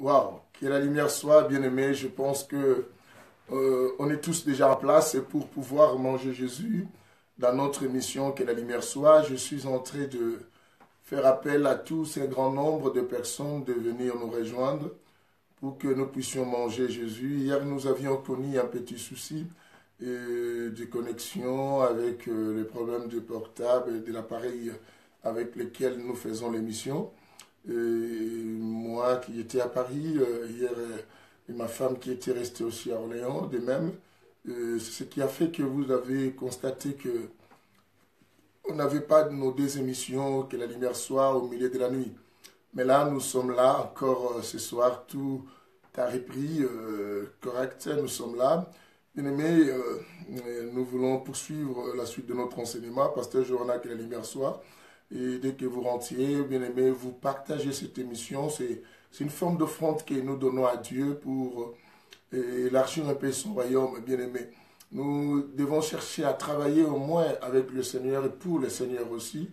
Waouh, que la lumière soit bien aimée. Je pense que on est tous déjà en place pour pouvoir manger Jésus dans notre émission que la lumière soit. Je suis en train de faire appel à tous ces grands nombres de personnes de venir nous rejoindre pour que nous puissions manger Jésus. Hier, nous avions connu un petit souci de connexion avec les problèmes de portable et de l'appareil avec lequel nous faisons l'émission. Moi qui étais à Paris hier et ma femme qui était restée aussi à Orléans, de même, c'est ce qui a fait que vous avez constaté que on n'avait pas nos deux émissions, que la lumière soit au milieu de la nuit. Mais là, nous sommes là encore ce soir, tout a repris correct, nous sommes là. Bien aimé, nous voulons poursuivre la suite de notre enseignement, Pasteur Johanna, que la lumière soit. Et dès que vous rentriez, bien aimé, vous partagez cette émission. C'est une forme d'offrande que nous donnons à Dieu pour élargir un peu son royaume, bien aimé. Nous devons chercher à travailler au moins avec le Seigneur et pour le Seigneur aussi,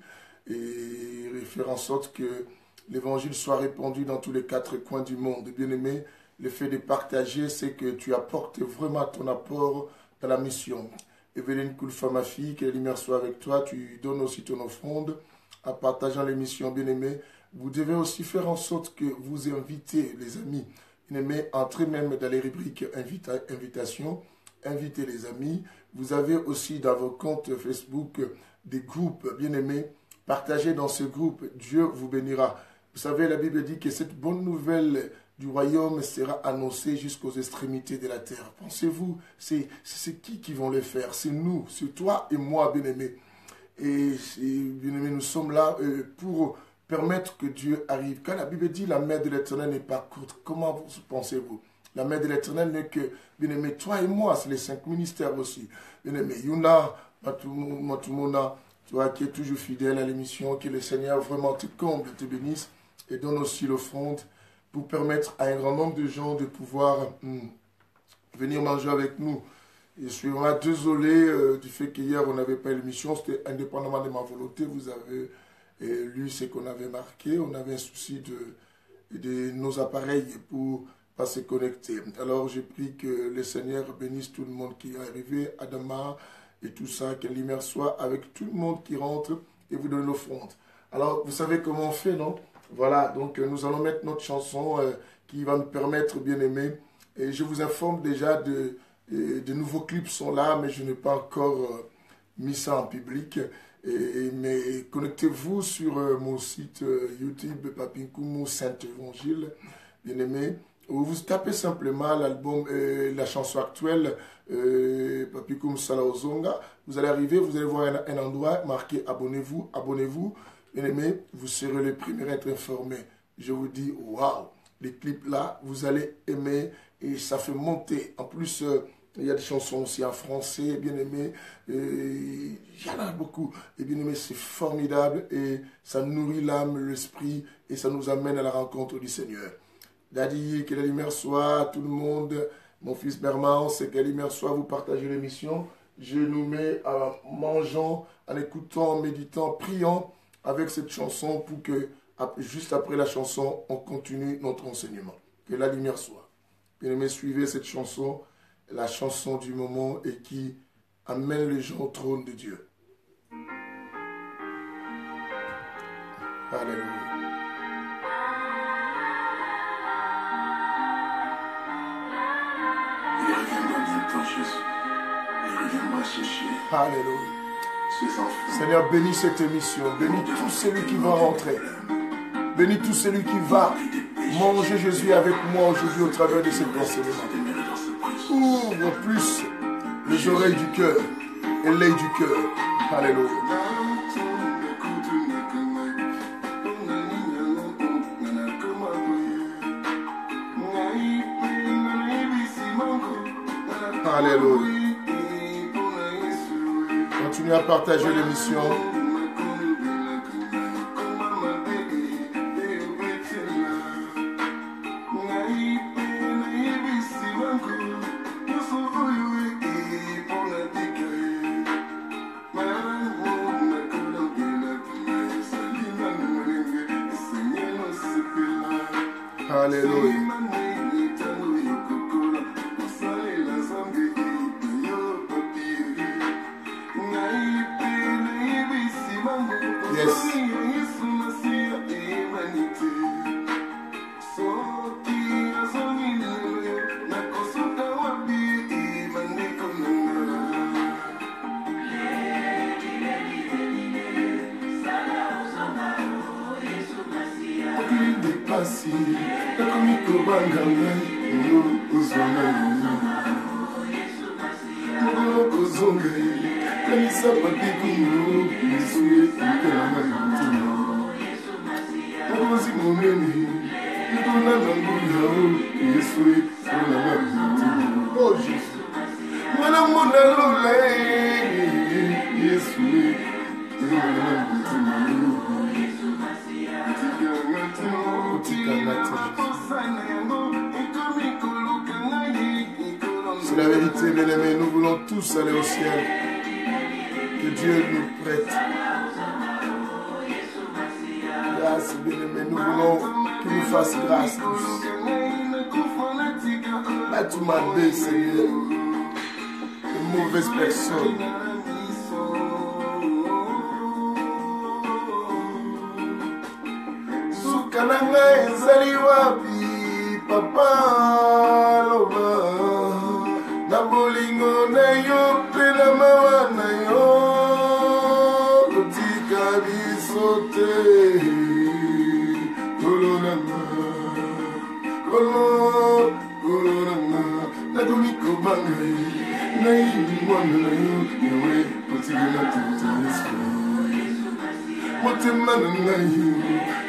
et faire en sorte que l'évangile soit répandu dans tous les quatre coins du monde. Bien aimé, le fait de partager, c'est que tu apportes vraiment ton apport dans la mission. Evelyne Koulfa, ma fille, que la lumière soit avec toi, tu donnes aussi ton offrande en partageant l'émission, bien aimé. Vous devez aussi faire en sorte que vous invitez les amis. Bien aimé, entrez même dans les rubriques invitation, invitez les amis. Vous avez aussi dans vos comptes Facebook des groupes, bien aimés. Partagez dans ce groupe, Dieu vous bénira. Vous savez, la Bible dit que cette bonne nouvelle du royaume sera annoncée jusqu'aux extrémités de la terre. Pensez-vous, c'est qui vont le faire? C'est nous, c'est toi et moi, bien-aimés. Et bien-aimés, nous sommes là pour permettre que Dieu arrive. Quand la Bible dit la main de l'Éternel n'est pas courte, comment pensez-vous? La main de l'Éternel n'est que, bien-aimés, toi et moi, c'est les 5 ministères aussi. Bien-aimés, Yuna, Matumona, toi qui es toujours fidèle à l'émission, que le Seigneur vraiment te comble, te bénisse et donne aussi l'offrande pour permettre à un grand nombre de gens de pouvoir venir manger avec nous. Et je suis vraiment désolé du fait qu'hier on n'avait pas l'émission, c'était indépendamment de ma volonté. Vous avez lu ce qu'on avait marqué, on avait un souci de nos appareils pour pas se connecter. Alors j'ai pris que le Seigneur bénisse tout le monde qui est arrivé, Adama et tout ça, que la lumière soit avec tout le monde qui rentre et vous donne l'offrande. Alors vous savez comment on fait, non? Voilà, donc nous allons mettre notre chanson qui va nous permettre, bien aimé. Et je vous informe déjà de nouveaux clips sont là, mais je n'ai pas encore mis ça en public. Mais connectez-vous sur mon site YouTube, Papinkoumou Saint-Évangile, bien aimé. Vous tapez simplement l'album, la chanson actuelle, Papikoum Salaozonga. Vous allez arriver, vous allez voir un endroit marqué abonnez-vous, abonnez-vous. Bien aimé, vous serez les premiers à être informés. Je vous dis, waouh, les clips là, vous allez aimer et ça fait monter. En plus, il y a des chansons aussi en français, bien aimé. Il y en a beaucoup. Et bien aimé, c'est formidable et ça nourrit l'âme, l'esprit et ça nous amène à la rencontre du Seigneur. Daddy, que la lumière soit, tout le monde, mon fils Berman, c'est que la lumière soit, vous partagez l'émission. Je nous mets en mangeant, en écoutant, en méditant, priant avec cette chanson pour que, juste après la chanson, on continue notre enseignement. Que la lumière soit. Bien aimé, suivez cette chanson, la chanson du moment et qui amène les gens au trône de Dieu. Alléluia. Il reviendra bientôt, Jésus. Il reviendra chercher Alléluia. ses enfants. Seigneur, bénis cette émission. Bénis tout celui qui va rentrer. Bénis tout celui qui va manger Jésus avec moi aujourd'hui au travers de cet enseignement. Ouvre plus les oreilles du cœur et l'œil du cœur. Alléluia. Alléluia. Continuez à partager l'émission. Alléluia. Yes. Oh Jésus. C'est la vérité, bien-aimés, nous voulons tous aller au ciel. Que Dieu nous prête. Grâce, bien-aimés, nous voulons qu'il nous fasse grâce tous. Là, tu m'as dit, Seigneur, de mauvaises personnes. Sukananga ezali wapi, papa loba. Na bolingo na yo pe na mawa na yo. Kotika biso te. Kolonanga, kolonanga. Na komiko bangai, na ini mwana na yo. Yawe, kotika na tuta yesu. Motema na yo,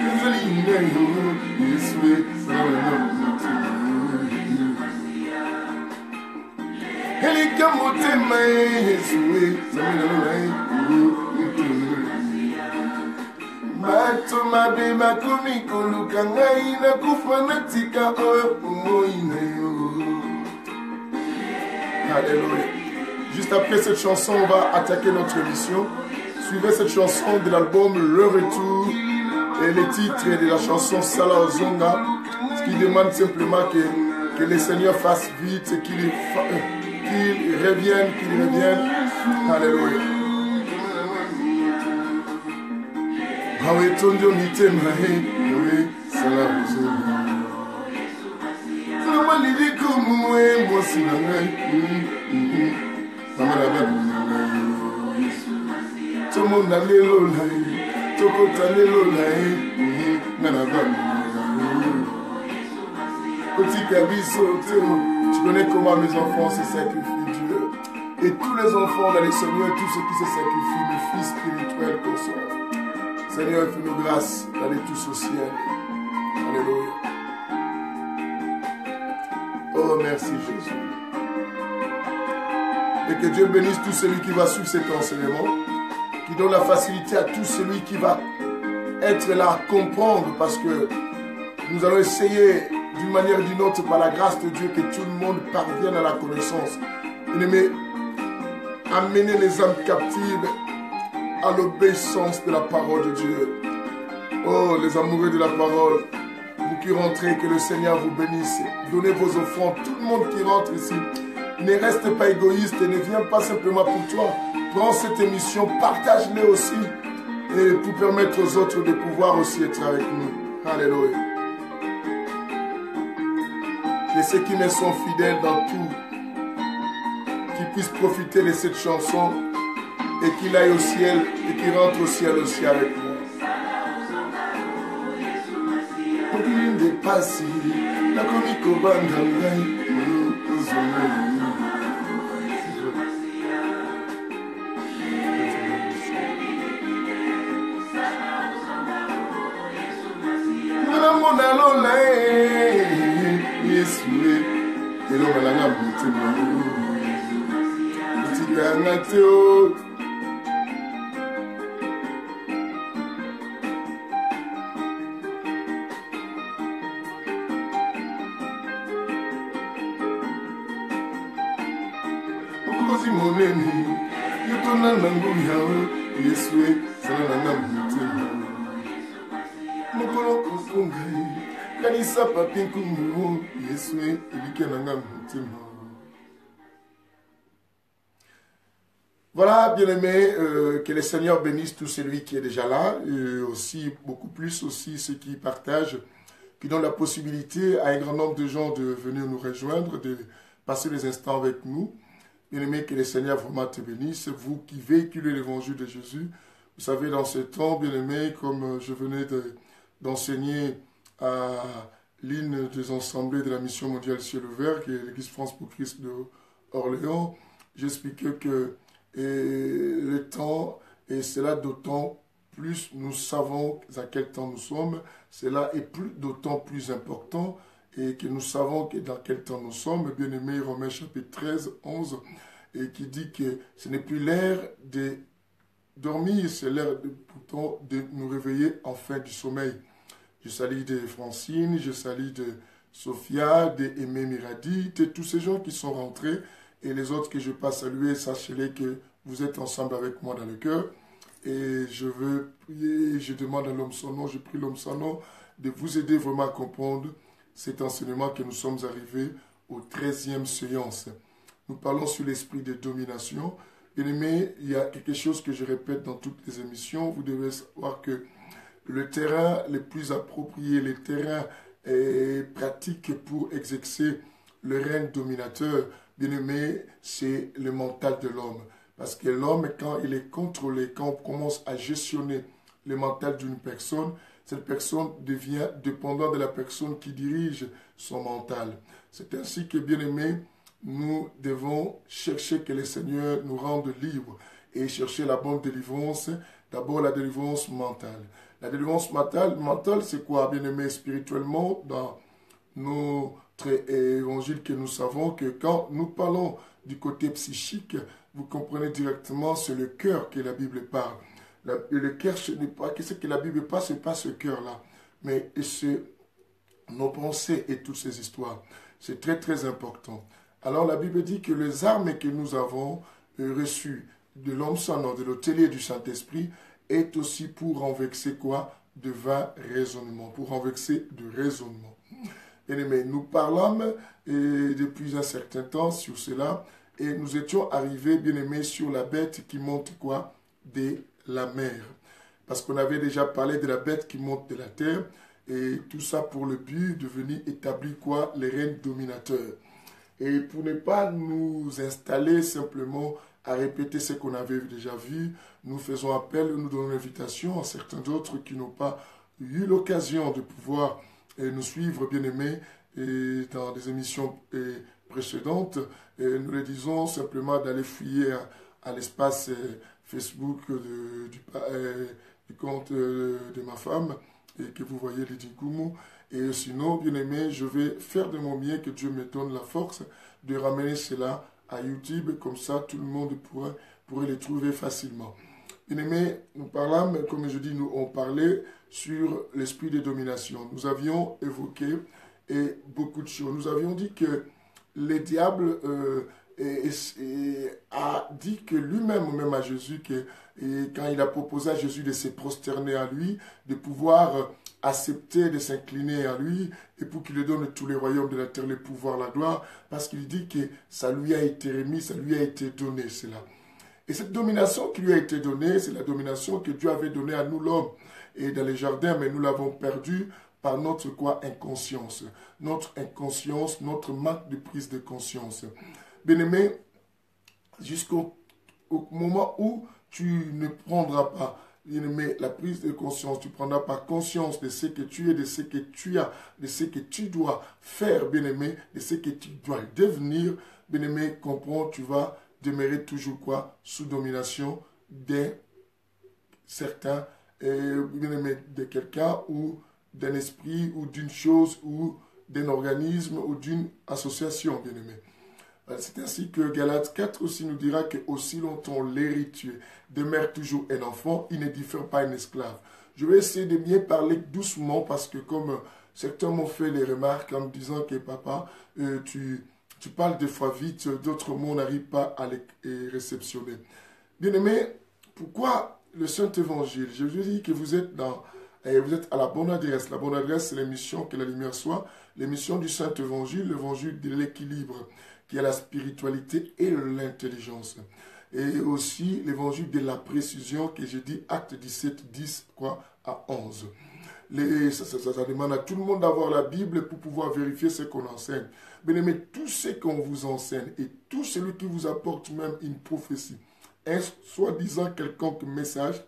ezali na yo. Yesu, Elika motema Yesu, bato mabe bakomi koluka ngai na kufa na tika oyo moi na yo. Alléluia. Juste après cette chanson, on va attaquer notre émission. Suivez cette chanson de l'album Le Retour et le titre de la chanson Sala Ozonga, ce qui demande simplement que le Seigneur fasse vite et qu'il revienne. Alléluia. Awe tondio mitema he, Sala Ozonga. Sama lili kumwe mwosi na ngai. Sama la bani na ngai. Tomo na lelo lai, toko ta lelo lai, nana bani. Petit kabiso temo, tu connais comment mes enfants se sacrifient Dieu. Et tous les enfants dans les Seigneurs, tous ceux qui se sacrifient, le Fils spirituel qu'on soit. Seigneur, fais-nous grâce d'aller tous au ciel. Alléluia. Oh, merci Jésus. Et que Dieu bénisse tout celui qui va suivre cet enseignement, qui donne la facilité à tout celui qui va être là à comprendre, parce que nous allons essayer d'une manière ou d'une autre, par la grâce de Dieu, que tout le monde parvienne à la connaissance. Bien-aimés, amener les âmes captives à l'obéissance de la parole de Dieu. Oh, les amoureux de la parole, vous qui rentrez, que le Seigneur vous bénisse. Donnez vos offrandes, tout le monde qui rentre ici. Ne reste pas égoïste et ne viens pas simplement pour toi. Prends cette émission, partage-les aussi, et pour permettre aux autres de pouvoir aussi être avec nous. Alléluia. Que ceux qui me sont fidèles dans tout, qu'ils puissent profiter de cette chanson et qu'il aille au ciel et qu'il rentre au ciel aussi avec moi. kanisa papinkumu Yesue ibikenanga mutima. Voilà, bien-aimés, que le Seigneur bénisse tout celui qui est déjà là, et aussi, beaucoup plus aussi ceux qui partagent, qui donnent la possibilité à un grand nombre de gens de venir nous rejoindre, de passer des instants avec nous. Bien-aimés, que le Seigneur vraiment te bénisse, vous qui véhiculez l'évangile de Jésus. Vous savez, dans ce temps, bien-aimés, comme je venais d'enseigner à l'une des assemblées de la mission mondiale Ciel ouvert, qui est l'Église France pour Christ de Orléans, j'expliquais que le temps, et cela d'autant plus nous savons à quel temps nous sommes, cela est d'autant plus important et que nous savons que dans quel temps nous sommes. Bien-aimé, Romains chapitre 13, 11, et qui dit que ce n'est plus l'heure de dormir, c'est l'heure pourtant de nous réveiller en fin du sommeil. Je salue de Francine, je salue de Sophia, de Aimé Miradi, de tous ces gens qui sont rentrés. Et les autres que je passe saluer, sachez-les que vous êtes ensemble avec moi dans le cœur. Et je veux prier, je demande à l'homme son nom, je prie l'homme son nom de vous aider vraiment à comprendre cet enseignement que nous sommes arrivés au 13e séance. Nous parlons sur l'esprit de domination. Bien-aimés, il y a quelque chose que je répète dans toutes les émissions. Vous devez savoir que le terrain le plus approprié, le terrain pratique pour exercer le règne dominateur, bien-aimé, c'est le mental de l'homme. Parce que l'homme, quand il est contrôlé, quand on commence à gestionner le mental d'une personne, cette personne devient dépendante de la personne qui dirige son mental. C'est ainsi que, bien-aimé, nous devons chercher que le Seigneur nous rende libres et chercher la bonne délivrance, d'abord la délivrance mentale. La délivrance mentale, c'est quoi, bien-aimé, spirituellement, dans notre évangile que nous savons que quand nous parlons du côté psychique, vous comprenez directement, c'est le cœur que la Bible parle. Le cœur, ce n'est pas ce que la Bible parle, ce n'est pas ce cœur-là, mais c'est nos pensées et toutes ces histoires. C'est très très important. Alors la Bible dit que les armes que nous avons reçues de l'homme sans nom, de l'hôtelier du Saint-Esprit, est aussi pour renverser quoi? De vains raisonnements, pour renverser de raisonnement. Bien-aimés, nous parlons depuis un certain temps sur cela et nous étions arrivés, bien-aimés, sur la bête qui monte quoi? De la mer. Parce qu'on avait déjà parlé de la bête qui monte de la terre et tout ça pour le but de venir établir quoi? Les règnes dominateurs. Et pour ne pas nous installer simplement à répéter ce qu'on avait déjà vu, nous faisons appel, nous donnons l'invitation à certains d'autres qui n'ont pas eu l'occasion de pouvoir nous suivre, bien-aimés, dans des émissions précédentes. Nous les disons simplement d'aller fouiller à l'espace Facebook du compte de ma femme, et que vous voyez Lydie Goumou. Et sinon, bien-aimés, je vais faire de mon mieux, que Dieu me donne la force de ramener cela à YouTube, comme ça tout le monde pourrait les trouver facilement. Bien-aimés, nous parlons, comme je dis, nous on parlait sur l'esprit de domination. Nous avions évoqué beaucoup de choses. Nous avions dit que le diable a dit que lui-même, même à Jésus, quand il a proposé à Jésus de se prosterner à lui, de pouvoir accepter de s'incliner à lui, et pour qu'il lui donne tous les royaumes de la terre, le pouvoir, la gloire, parce qu'il dit que ça lui a été remis, ça lui a été donné, cela. Et cette domination qui lui a été donnée, c'est la domination que Dieu avait donnée à nous, l'homme, et dans les jardins, mais nous l'avons perdue par notre quoi? Inconscience. Notre inconscience, notre manque de prise de conscience. Bien-aimé, jusqu'au moment où tu ne prendras pas, bien-aimé, la prise de conscience, tu ne prendras pas conscience de ce que tu es, de ce que tu as, de ce que tu dois faire, bien-aimé, de ce que tu dois devenir, bien-aimé, comprends, tu vas demeurer toujours quoi? Sous domination de certains, bien-aimé, de quelqu'un ou d'un esprit ou d'une chose ou d'un organisme ou d'une association, bien-aimé. C'est ainsi que Galates 4 aussi nous dira que aussi longtemps l'héritier demeure toujours un enfant, il ne diffère pas un esclave. Je vais essayer de bien parler doucement parce que comme certains m'ont fait les remarques en me disant que papa, tu parles des fois vite, d'autres mots n'arrivent pas à les réceptionner. Bien-aimé, pourquoi le Saint-Évangile? Je vous dis que vous êtes Et vous êtes à la bonne adresse. La bonne adresse, c'est l'émission Que la lumière soit, l'émission du Saint-Évangile, l'évangile de l'équilibre, qui est la spiritualité et l'intelligence. Et aussi l'évangile de la précision, que j'ai dit, acte 17, 10 à 11. Ça demande à tout le monde d'avoir la Bible pour pouvoir vérifier ce qu'on enseigne. Bien-aimés, tout ce qu'on vous enseigne et tout celui qui vous apporte même une prophétie, un soi-disant quelconque message,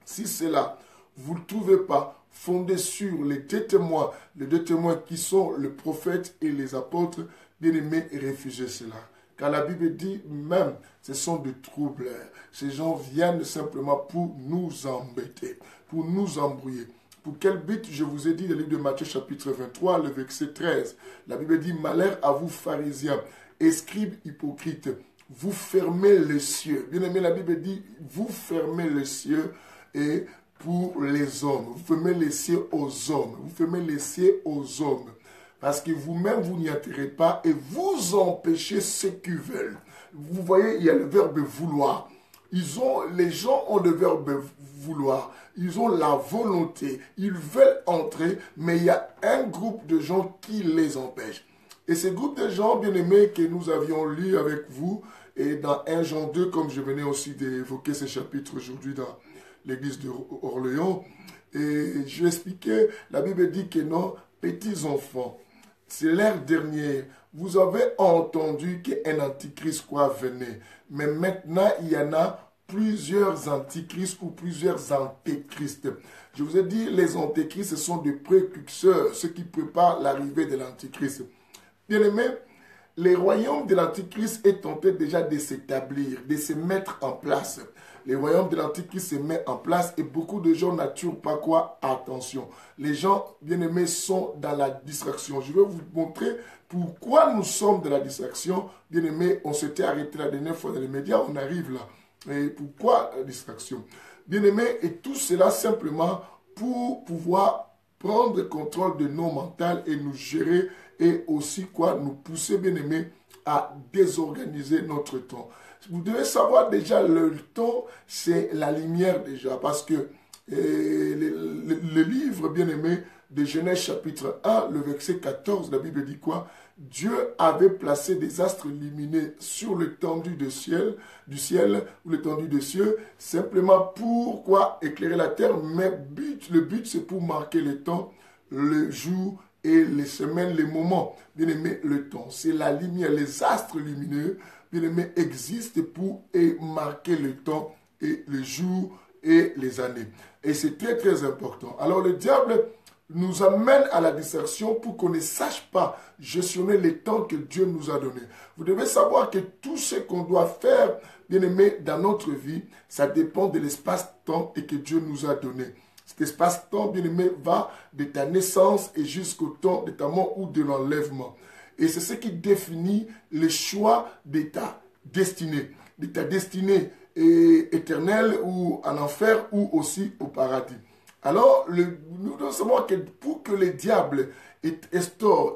si c'est là, vous ne le trouvez pas fondé sur les deux témoins qui sont le prophète et les apôtres, bien-aimés, refusez cela. Car la Bible dit même, ce sont des troubleurs. Ces gens viennent simplement pour nous embêter, pour nous embrouiller. Pour quel but? Je vous ai dit dans le livre de Matthieu chapitre 23, le verset 13. La Bible dit, malheur à vous pharisiens, et scribes hypocrites, vous fermez les cieux. Bien aimé, la Bible dit, vous fermez les cieux et pour les hommes. Vous fermez les cieux aux hommes. Vous fermez les cieux aux hommes. Parce que vous-même, vous n'y attirez pas et vous empêchez ceux qui veulent. Vous voyez, il y a le verbe vouloir. Les gens ont le verbe vouloir. Ils ont la volonté. Ils veulent entrer, mais il y a un groupe de gens qui les empêchent. Et ce groupe de gens, bien aimés, que nous avions lu avec vous, et dans 1 Jean 2, comme je venais aussi d'évoquer ce chapitre aujourd'hui dans l'église d'Orléans, et je expliquais, la Bible dit que non, petits enfants, c'est l'ère dernière. Vous avez entendu qu'un antichrist venait. Mais maintenant, il y en a plusieurs antichrists ou plusieurs antéchrists. Je vous ai dit, les antéchrists, ce sont des précurseurs, ceux qui préparent l'arrivée de l'antichrist. Bien aimé, le royaume de l'antichrist est tenté déjà de s'établir, de se mettre en place. Le royaume de l'antichrist se met en place et beaucoup de gens n'attirent pas attention. Les gens, bien aimés, sont dans la distraction. Je vais vous montrer pourquoi nous sommes dans la distraction. Bien aimés, on s'était arrêté la dernière fois dans les médias, on arrive là. Et pourquoi la distraction? Bien aimés, et tout cela simplement pour pouvoir prendre contrôle de nos mentales et nous gérer et aussi nous pousser, bien aimés, à désorganiser notre temps. Vous devez savoir déjà, le temps, c'est la lumière déjà, parce que le livre, bien aimé, de Genèse chapitre 1, le verset 14, la Bible dit quoi? Dieu avait placé des astres lumineux sur l'étendue du ciel, ou l'étendue des cieux, simplement pour éclairer la terre, mais le but c'est pour marquer le temps, le jour et les semaines, les moments. Bien aimé, le temps, c'est la lumière, les astres lumineux, bien aimé, existent pour marquer le temps et le jour et les années. Et c'est très très important. Alors le diable nous amène à la distraction pour qu'on ne sache pas gestionner les temps que Dieu nous a donnés. Vous devez savoir que tout ce qu'on doit faire, bien aimé, dans notre vie, ça dépend de l'espace-temps et que Dieu nous a donné. Cet espace-temps, bien aimé, va de ta naissance et jusqu'au temps de ta mort ou de l'enlèvement. Et c'est ce qui définit le choix de ta destinée éternelle ou en enfer ou aussi au paradis. Alors, nous devons savoir que pour que le diable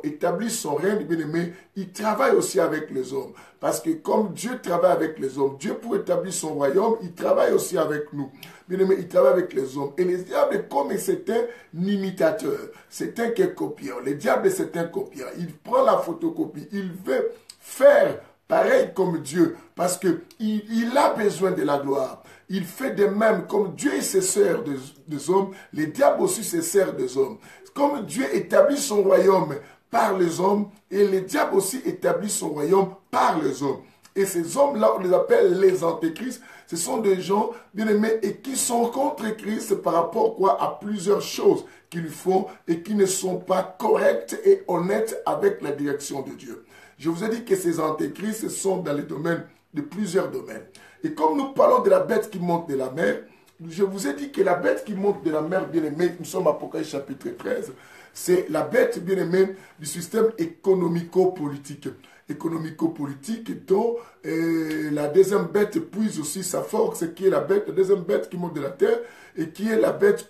établisse son règne, bien aimé, il travaille aussi avec les hommes. Parce que comme Dieu travaille avec les hommes, Dieu pour établir son royaume, il travaille aussi avec nous. Bien aimé, il travaille avec les hommes. Et le diable, comme c'est un imitateur, c'est un copieur. Le diable, c'est un copieur. Il prend la photocopie, il veut faire pareil comme Dieu, parce qu'il a besoin de la gloire. Il fait de même, comme Dieu se sert des hommes, les diables aussi se servent des hommes. Comme Dieu établit son royaume par les hommes, et les diables aussi établissent son royaume par les hommes. Et ces hommes-là, on les appelle les antéchrists. Ce sont des gens, bien aimés, et qui sont contre Christ par rapport à plusieurs choses qu'ils font et qui ne sont pas correctes et honnêtes avec la direction de Dieu. Je vous ai dit que ces antéchrists sont dans les domaines de plusieurs domaines. Et comme nous parlons de la bête qui monte de la mer, je vous ai dit que la bête qui monte de la mer, bien aimé, nous sommes à Apocalypse chapitre 13, c'est la bête, bien aimé, du système économico-politique. Économico-politique dont la deuxième bête puise aussi sa force, qui est la deuxième bête qui monte de la terre, et qui est la bête,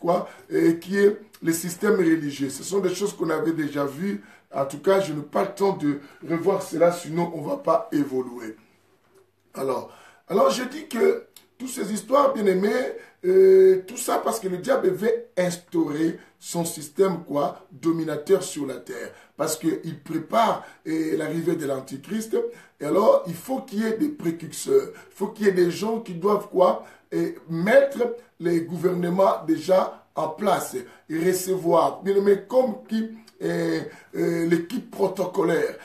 qui est le système religieux. Ce sont des choses qu'on avait déjà vues. En tout cas, je n'ai pas le temps de revoir cela, sinon on ne va pas évoluer. Alors je dis que Toutes ces histoires, bien aimés, tout ça parce que le diable veut instaurer son système quoi, dominateur sur la terre. Parce qu'il prépare l'arrivée de l'Antichrist. Et alors, il faut qu'il y ait des précurseurs. Il faut qu'il y ait des gens qui doivent quoi, mettre les gouvernements déjà en place et recevoir. Bien aimé, comme qui l'équipe protocolaire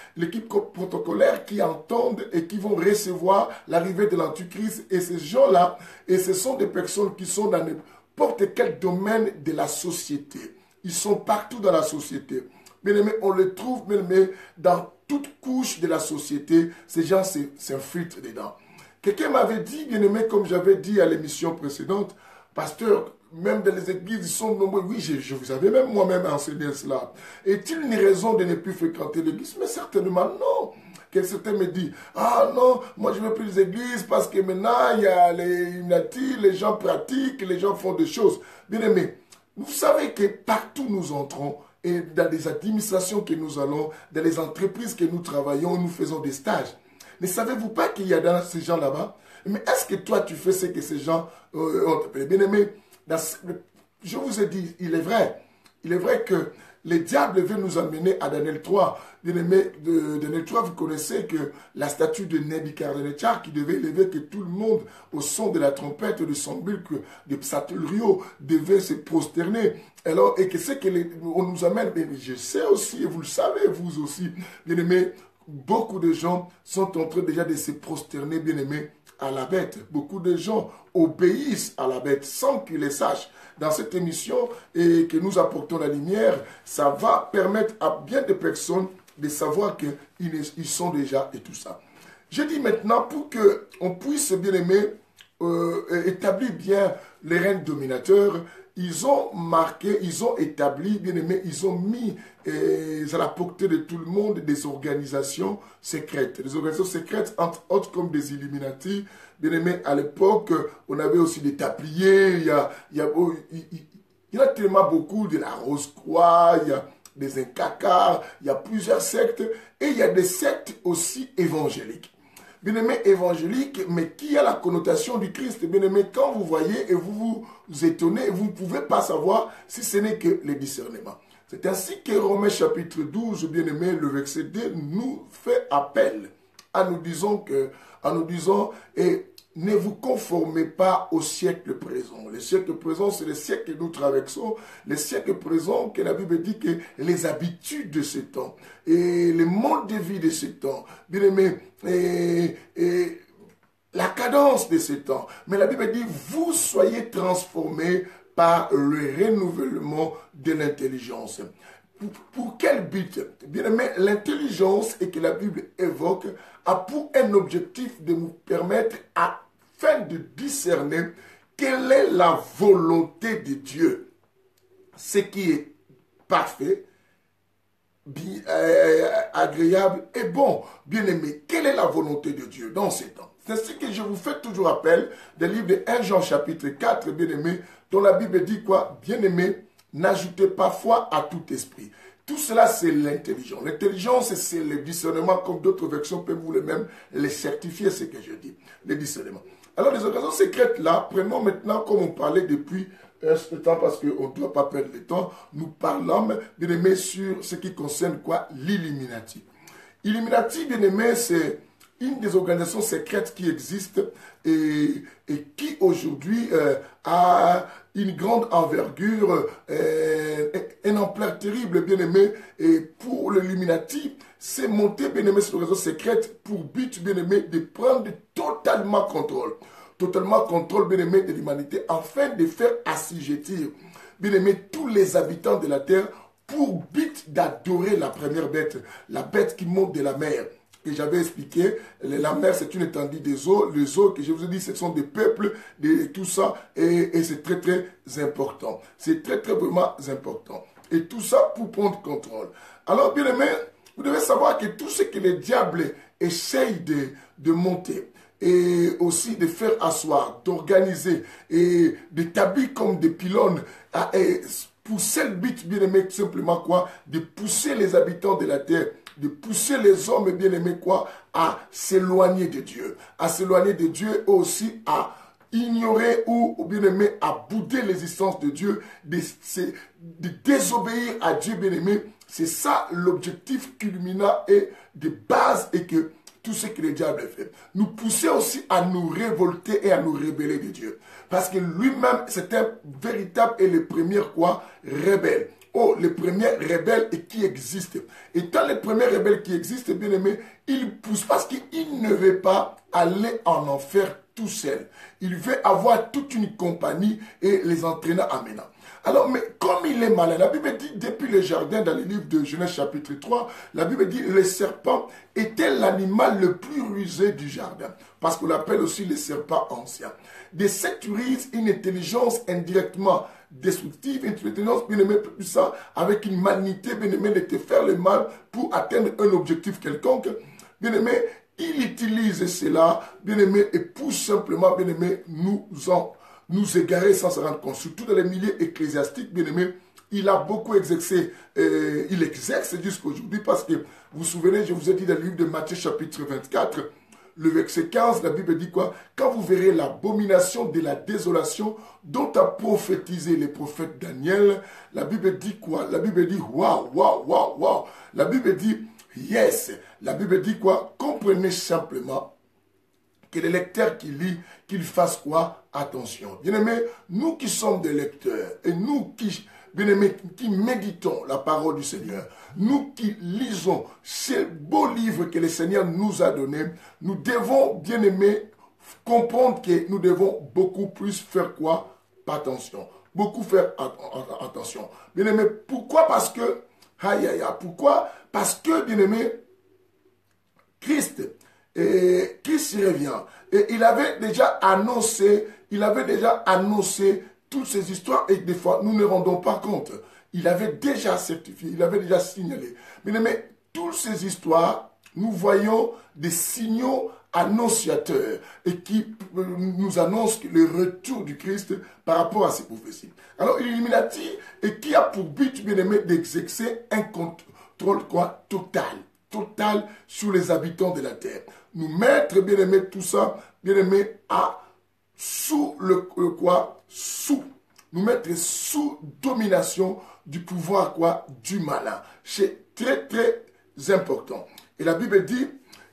qui entendent et qui vont recevoir l'arrivée de l'Antichrist. Et ces gens-là, et ce sont des personnes qui sont dans n'importe quel domaine de la société. Ils sont partout dans la société. Bien aimé, on les trouve, bien aimé, dans toute couche de la société. Ces gens s'infiltrent dedans. Quelqu'un m'avait dit, bien aimé, comme j'avais dit à l'émission précédente, pasteur, même dans les églises, ils sont nombreux. Oui, je vous avais même moi-même enseigné cela. Est-il une raison de ne plus fréquenter l'église? Mais certainement non. Certains me disent, ah non, moi je ne veux plus les églises parce que maintenant il y a les Illuminati, les gens pratiquent, les gens font des choses. Bien aimé, vous savez que partout nous entrons, et dans les administrations que nous allons, dans les entreprises que nous travaillons, nous faisons des stages. Ne savez-vous pas qu'il y a dans ces gens là-bas? Mais est-ce que toi tu fais ce que ces gens ont appelé? Bien aimé, je vous ai dit, il est vrai que le diable veut nous amener à Daniel 3. Bien aimé, de Daniel 3, vous connaissez que la statue de Nebuchadnezzar qui devait élever que tout le monde au son de la trompette, de son bulk, de Psatlrio, devait se prosterner. Alors, et que c'est qu'on nous amène, mais je sais aussi, et vous le savez, vous aussi, bien aimé, beaucoup de gens sont en train déjà de se prosterner, bien aimé, à la bête. Beaucoup de gens obéissent à la bête sans qu'ils les sachent. Dans cette émission et que nous apportons la lumière, ça va permettre à bien de personnes de savoir qu'ils sont déjà et tout ça. Je dis maintenant pour qu'on puisse bien aimer établir bien les règnes dominateurs, ils ont marqué, ils ont établi, bien aimé, ils ont mis à la portée de tout le monde des organisations secrètes. Des organisations secrètes, entre autres comme des Illuminati. Bien aimé, à l'époque, on avait aussi des Templiers, il y en a tellement beaucoup, de la Rose-Croix, il y a des Incacars, il y a plusieurs sectes, et il y a des sectes aussi évangéliques. Bien aimé, évangélique, mais qui a la connotation du Christ. Bien aimé, quand vous voyez et vous vous étonnez, vous ne pouvez pas savoir si ce n'est que le discernement. C'est ainsi que Romains chapitre 12, bien aimé, le verset 2, nous fait appel en nous disant et ne vous conformez pas au siècle présent. Le siècle présent, c'est le siècle que nous traversons. Le siècle présent, que la Bible dit que les habitudes de ce temps et le mode de vie de ce temps, bien aimé, et la cadence de ce temps. Mais la Bible dit, vous soyez transformés par le renouvellement de l'intelligence. Pour quel but? Bien aimé, l'intelligence et que la Bible évoque a pour un objectif de nous permettre afin de discerner quelle est la volonté de Dieu. Ce qui est parfait, agréable et bon. Bien aimé, quelle est la volonté de Dieu dans ces temps? C'est ce que je vous fais toujours appel des livres de 1 Jean chapitre 4, bien aimé, dont la Bible dit quoi? Bien aimé, n'ajoutez pas foi à tout esprit. Tout cela, c'est l'intelligence. L'intelligence, c'est le discernement, comme d'autres versions peuvent vous les même les certifier, ce que je dis, le discernement. Alors, les occasions secrètes là, prenons maintenant, comme on parlait depuis ce temps, parce qu'on ne doit pas perdre le temps, nous parlons, bien aimé, sur ce qui concerne quoi? L'Illuminati. Illuminati, bien aimé, c'est une des organisations secrètes qui existent et qui aujourd'hui a une grande envergure, une ampleur terrible, bien aimé. Et pour l'Illuminati, c'est monter, bien aimé, cette organisation secrète pour but, bien aimé, de prendre totalement contrôle, bien aimé, de l'humanité, afin de faire assujettir, bien aimé, tous les habitants de la terre pour but d'adorer la première bête, la bête qui monte de la mer. Que j'avais expliqué, la mer c'est une étendue des eaux, les eaux que je vous ai dit ce sont des peuples, tout ça, et c'est très très important. C'est très très vraiment important. Et tout ça pour prendre contrôle. Alors bien aimé, vous devez savoir que tout ce que le diable essaye de monter, et aussi de faire asseoir, d'organiser, et d'établir comme des pylônes, pour seul but, bien aimé, simplement quoi? De pousser les habitants de la terre, de pousser les hommes, bien aimés, quoi? À s'éloigner de Dieu. À s'éloigner de Dieu, aussi à ignorer ou bien aimé, à bouder l'existence de Dieu, de désobéir à Dieu, bien aimé. C'est ça l'objectif culminant et de base et que tout ce que le diable fait. Nous pousser aussi à nous révolter et à nous rebeller de Dieu. Parce que lui-même, c'est un véritable et le premier quoi? Rebelle. Oh, le premier rebelle et qui existe. Et dans les premiers rebelles qui existent, bien aimé, il pousse parce qu'il ne veut pas aller en enfer tout seul. Il veut avoir toute une compagnie et les entraîner en menant. Alors, mais comme il est malin, la Bible dit, depuis le jardin, dans le livre de Genèse chapitre 3, la Bible dit, le serpent était l'animal le plus rusé du jardin. Parce qu'on l'appelle aussi le serpent ancien. De cette ruse, une intelligence indirectement destructive, une intelligence bien aimée puissante, avec une malignité bien aimée de te faire le mal pour atteindre un objectif quelconque. Bien aimé, il utilise cela, bien aimé, et pour simplement, bien aimé, nous égarer sans se rendre compte. Surtout dans les milieux ecclésiastiques, bien aimé, il a beaucoup exercé, il exerce jusqu'à aujourd'hui parce que, vous vous souvenez, je vous ai dit dans le livre de Matthieu chapitre 24, le verset 15, la Bible dit quoi? Quand vous verrez l'abomination de la désolation dont a prophétisé le prophète Daniel, la Bible dit quoi? La Bible dit waouh, waouh, waouh, waouh. La Bible dit yes. La Bible dit quoi? Comprenez simplement que les lecteurs qui lisent, qu'ils fassent quoi? Attention. Bien-aimés, nous qui sommes des lecteurs et nous qui, bien-aimés, qui méditons la parole du Seigneur, nous qui lisons ces beaux livres que le Seigneur nous a donnés, nous devons, bien-aimés, comprendre que nous devons beaucoup plus faire quoi? Attention. Beaucoup faire attention. Bien-aimés, pourquoi? Parce que, aïe, aïe, aïe, pourquoi? Parce que, bien-aimés, Christ revient. Et il avait déjà annoncé toutes ces histoires et des fois, nous ne rendons pas compte. Il avait déjà certifié, il avait déjà signalé. Mais toutes ces histoires, nous voyons des signaux annonciateurs et qui nous annoncent le retour du Christ par rapport à ces prophéties. Alors, l'Illuminati, et qui a pour but, bien aimé, d'exercer un contrôle quoi? Total sur les habitants de la terre. Nous mettre, bien aimé, tout ça, bien aimé, sous nous mettre sous domination du pouvoir quoi? Du malin. C'est très très important. Et la Bible dit,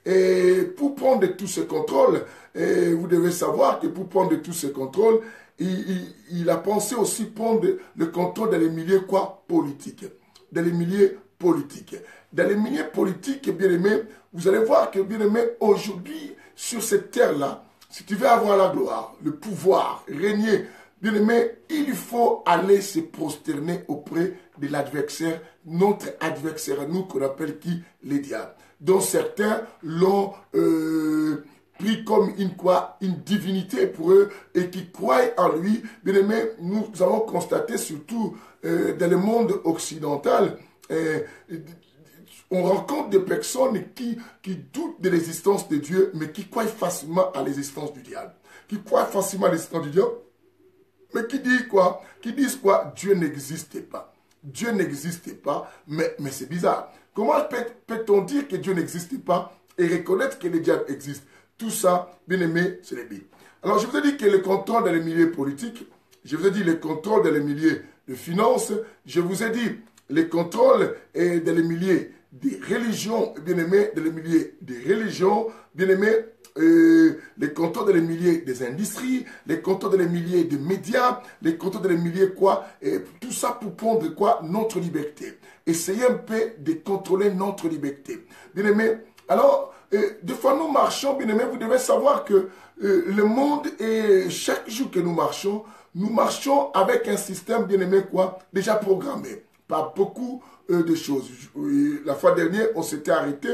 et pour prendre tout ce contrôle, vous devez savoir que pour prendre tout ce contrôle, il a pensé aussi prendre le contrôle dans les milieux quoi? Politiques. Dans les milieux politiques. Dans les milieux politiques, bien aimé, vous allez voir que, bien aimé, aujourd'hui, sur cette terre-là, si tu veux avoir la gloire, le pouvoir, régner, bien aimé, il faut aller se prosterner auprès de l'adversaire, notre adversaire à nous, qu'on appelle qui? Les diables. Dont certains l'ont pris comme une divinité pour eux et qui croient en lui. Bien aimé, nous avons constaté surtout dans le monde occidental, on rencontre des personnes qui doutent de l'existence de Dieu, mais qui croient facilement à l'existence du diable. Qui croient facilement à l'existence du diable, mais qui disent quoi? Qui disent quoi? Dieu n'existe pas. Dieu n'existe pas, mais c'est bizarre. Comment peut-on dire que Dieu n'existe pas et reconnaître que le diable existe? Tout ça, bien aimé, c'est les Bibles. Alors, je vous ai dit que le contrôle dans les milieux politiques, je vous ai dit le contrôle dans les milieux de finances, je vous ai dit les contrôles dans les milieux des religions, bien aimé, dans les milieux des religions, bien aimé, les contrôles dans les milieux des industries, les contrôles dans les milieux des médias, les contrôles dans les milieux quoi, et tout ça pour prendre quoi? Notre liberté. Essayer un peu de contrôler notre liberté. Bien aimé, alors, des fois nous marchons, bien aimé, vous devez savoir que le monde, et chaque jour que nous marchons avec un système, bien aimé, quoi, déjà programmé par beaucoup de choses. La fois dernière, on s'était arrêté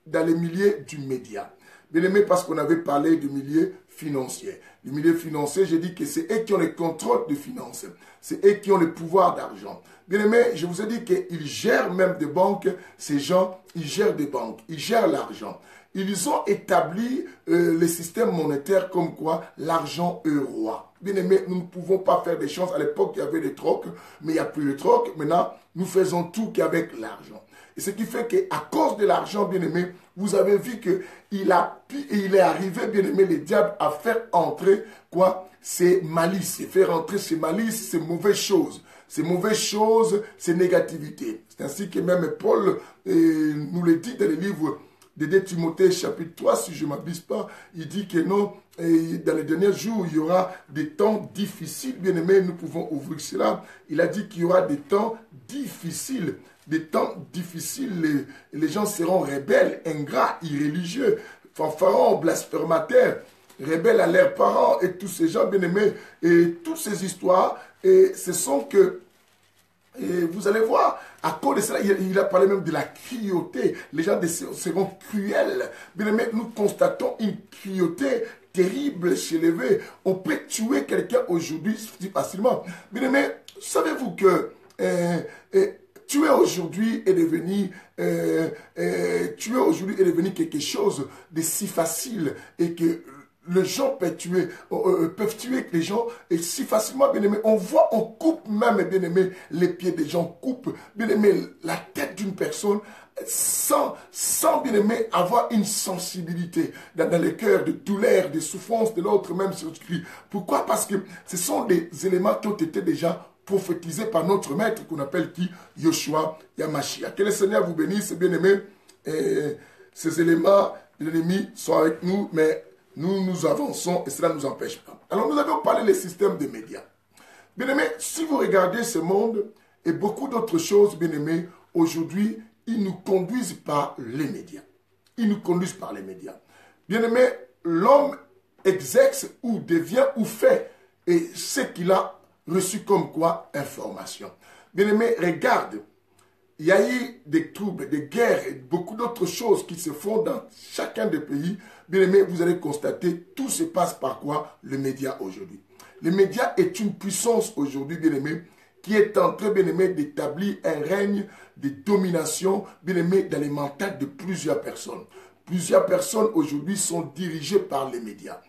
dans les milieux du média. Bien aimé, parce qu'on avait parlé du milieu financier. Du milieu financier, j'ai dit que c'est eux qui ont le contrôle des finances. C'est eux qui ont le pouvoir d'argent. Bien aimé, je vous ai dit qu'ils gèrent même des banques. Ces gens, ils gèrent des banques. Ils gèrent l'argent. Ils ont établi le système monétaire comme quoi l'argent est roi. Bien aimé, nous ne pouvons pas faire des choses. À l'époque, il y avait des trocs, mais il n'y a plus de trocs. Maintenant, nous faisons tout qu'avec l'argent. Et ce qui fait qu'à cause de l'argent, bien-aimé, vous avez vu qu'il est arrivé, bien-aimé, le diable, à faire entrer, quoi, ses malices, et faire entrer ses malices, ces mauvaises choses. Ces mauvaises choses, ces négativités. C'est ainsi que même Paul nous le dit dans le livre de 2 Timothée chapitre 3, si je ne m'abuse pas, il dit que non, dans les derniers jours, il y aura des temps difficiles, bien aimé, nous pouvons ouvrir cela. Il a dit qu'il y aura des temps difficiles. Des temps difficiles, les gens seront rebelles, ingrats, irréligieux, fanfarons, blasphémateurs, rebelles à leurs parents et tous ces gens bien aimés. Et toutes ces histoires, et ce sont que... Et vous allez voir, à cause de cela, il a parlé même de la cruauté. Les gens seront cruels. Bien aimé, nous constatons une cruauté terrible chez les vieux. On peut tuer quelqu'un aujourd'hui facilement. Bien aimé, savez-vous que tuer aujourd'hui est devenu quelque chose de si facile et que les gens peuvent tuer les gens et si facilement, bien aimé. On voit, on coupe même, bien aimé, les pieds des gens, on coupe, bien aimé, la tête d'une personne sans bien aimé, avoir une sensibilité dans le cœur de douleur, de souffrance de l'autre même sur Christ. Pourquoi? Parce que ce sont des éléments qui ont été déjà prophétisés par notre maître qu'on appelle qui? Yoshua Yamashia. Que le Seigneur vous bénisse, bien aimé. Ces éléments de l'ennemi sont avec nous, mais nous avançons et cela ne nous empêche pas. Alors nous avons parlé des systèmes de médias. Bien aimé, si vous regardez ce monde et beaucoup d'autres choses, bien aimé, aujourd'hui, ils nous conduisent par les médias. Ils nous conduisent par les médias. Bien aimé, l'homme exerce ou devient ou fait et ce qu'il a reçu comme quoi? Information. Bien aimé, regarde. Il y a eu des troubles, des guerres et beaucoup d'autres choses qui se font dans chacun des pays. Bien aimé, vous allez constater, tout se passe par quoi? Le média aujourd'hui. Le média est une puissance aujourd'hui, bien aimé, qui est en train, bien aimé, d'établir un règne de domination, bien aimé, dans les mentales de plusieurs personnes. Plusieurs personnes aujourd'hui sont dirigées par les médias.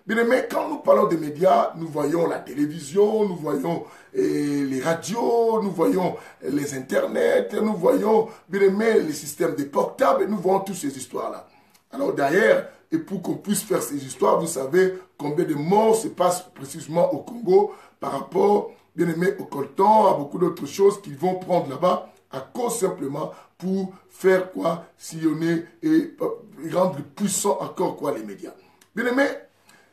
Bien aimé, quand nous parlons des médias, nous voyons la télévision, nous voyons les radios, nous voyons les internets, nous voyons, bien aimé, les systèmes de portables, nous voyons toutes ces histoires-là. Alors derrière, et pour qu'on puisse faire ces histoires, vous savez combien de morts se passent précisément au Congo par rapport, bien aimé, au coltan, à beaucoup d'autres choses qu'ils vont prendre là-bas à cause simplement pour faire quoi? Sillonner et rendre puissant encore quoi les médias. Bien aimé,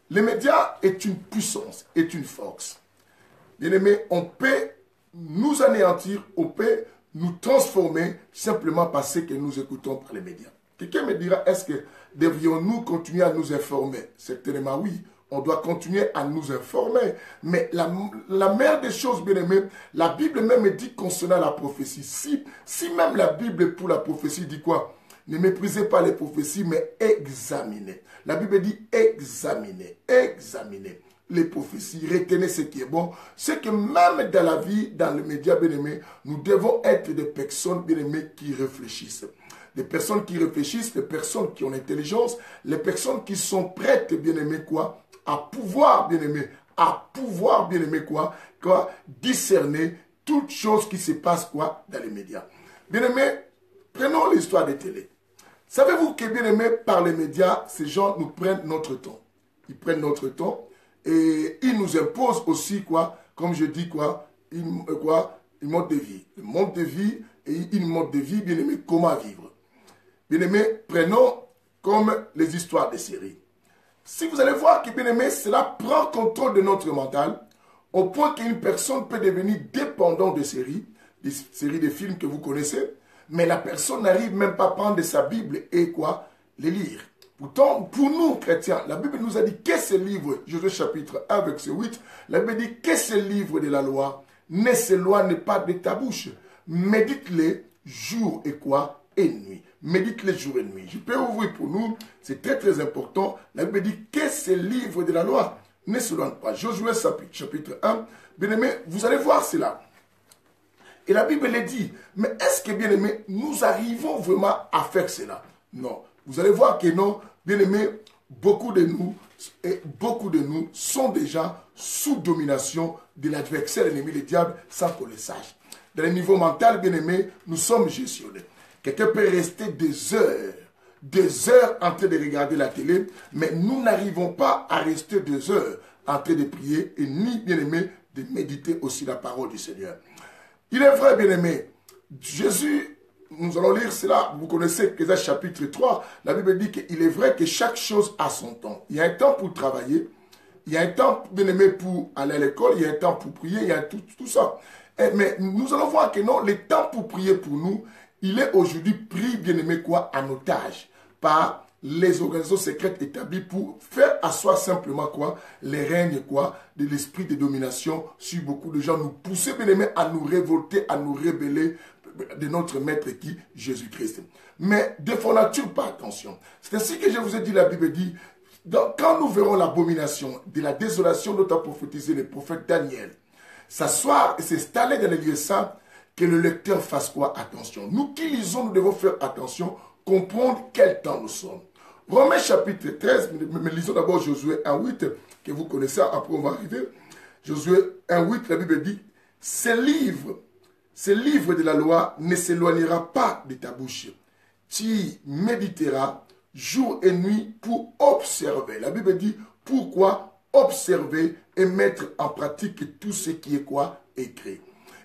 les médias est une puissance, est une force. Bien aimé, on peut nous anéantir, on peut nous transformer simplement parce que nous écoutons par les médias. Quelqu'un me dira, est-ce que devrions-nous continuer à nous informer? Certainement oui, on doit continuer à nous informer. Mais la meilleure des choses, bien aimé, la Bible même dit concernant la prophétie. Si même la Bible pour la prophétie dit quoi? Ne méprisez pas les prophéties, mais examinez. La Bible dit examinez, examinez les prophéties, retenez ce qui est bon. C'est que même dans la vie, dans les médias, bien aimés, nous devons être des personnes, bien aimées, qui réfléchissent. Des personnes qui réfléchissent, des personnes qui ont l'intelligence, les personnes qui sont prêtes, bien aimées, quoi, à pouvoir, bien aimées, quoi, discerner toutes choses qui se passent, quoi, dans les médias. Bien aimés, prenons l'histoire des télés. Savez-vous que, bien aimé, par les médias, ces gens nous prennent notre temps. Ils prennent notre temps et ils nous imposent aussi, quoi, comme je dis, une mode de vie. Le mode de vie et une mode de vie, bien aimé, comment vivre. Bien aimé, prenons comme les histoires des séries. Si vous allez voir que, bien aimé, cela prend contrôle de notre mental, au point qu'une personne peut devenir dépendante des séries de films que vous connaissez, mais la personne n'arrive même pas à prendre sa Bible et quoi? Les lire. Pourtant, pour nous, chrétiens, la Bible nous a dit que ce livre, Josué chapitre 1, verset 8, la Bible dit que ce livre de la loi ne s'éloigne pas de ta bouche. Médite-les jour et quoi? Et nuit. Médite-les jour et nuit. Je peux ouvrir pour nous, c'est très très important. La Bible dit que ce livre de la loi ne s'éloigne pas. Josué chapitre 1, bien aimé, vous allez voir cela. Et la Bible le dit, mais est-ce que, bien aimé, nous arrivons vraiment à faire cela? Non. Vous allez voir que non, bien aimé, beaucoup de nous sont déjà sous domination de l'adversaire ennemi, le diable, sans qu'on le sache. Dans le niveau mental, bien aimé, nous sommes gestionnés. Quelqu'un peut rester des heures en train de regarder la télé, mais nous n'arrivons pas à rester 2 heures en train de prier et ni, bien aimé, de méditer aussi la parole du Seigneur. Il est vrai, bien aimé, Jésus, nous allons lire cela, vous connaissez Ésaïe chapitre 3, la Bible dit qu'il est vrai que chaque chose a son temps. Il y a un temps pour travailler, il y a un temps, bien aimé, pour aller à l'école, il y a un temps pour prier, il y a tout ça. Mais nous allons voir que non, le temps pour prier pour nous, il est aujourd'hui pris, bien aimé, quoi, en otage par les organisations secrètes établies pour faire asseoir simplement quoi, les règnes quoi, de l'esprit de domination sur beaucoup de gens, nous pousser, bien aimé, à nous révolter, à nous rébeller de notre maître qui, Jésus-Christ. Mais ne défendons pas attention. C'est ainsi que je vous ai dit, la Bible dit, quand nous verrons l'abomination de la désolation dont a prophétisé le prophète Daniel, s'asseoir et s'installer dans les lieux saints, que le lecteur fasse quoi? Attention. Nous qui lisons, nous devons faire attention, comprendre quel temps nous sommes. Romains chapitre 13, mais lisons d'abord Josué 1.8, que vous connaissez, après on va arriver. Josué 1.8, la Bible dit, ce livre de la loi ne s'éloignera pas de ta bouche. Tu y méditeras jour et nuit pour observer. La Bible dit, pourquoi observer et mettre en pratique tout ce qui est quoi? Écrit.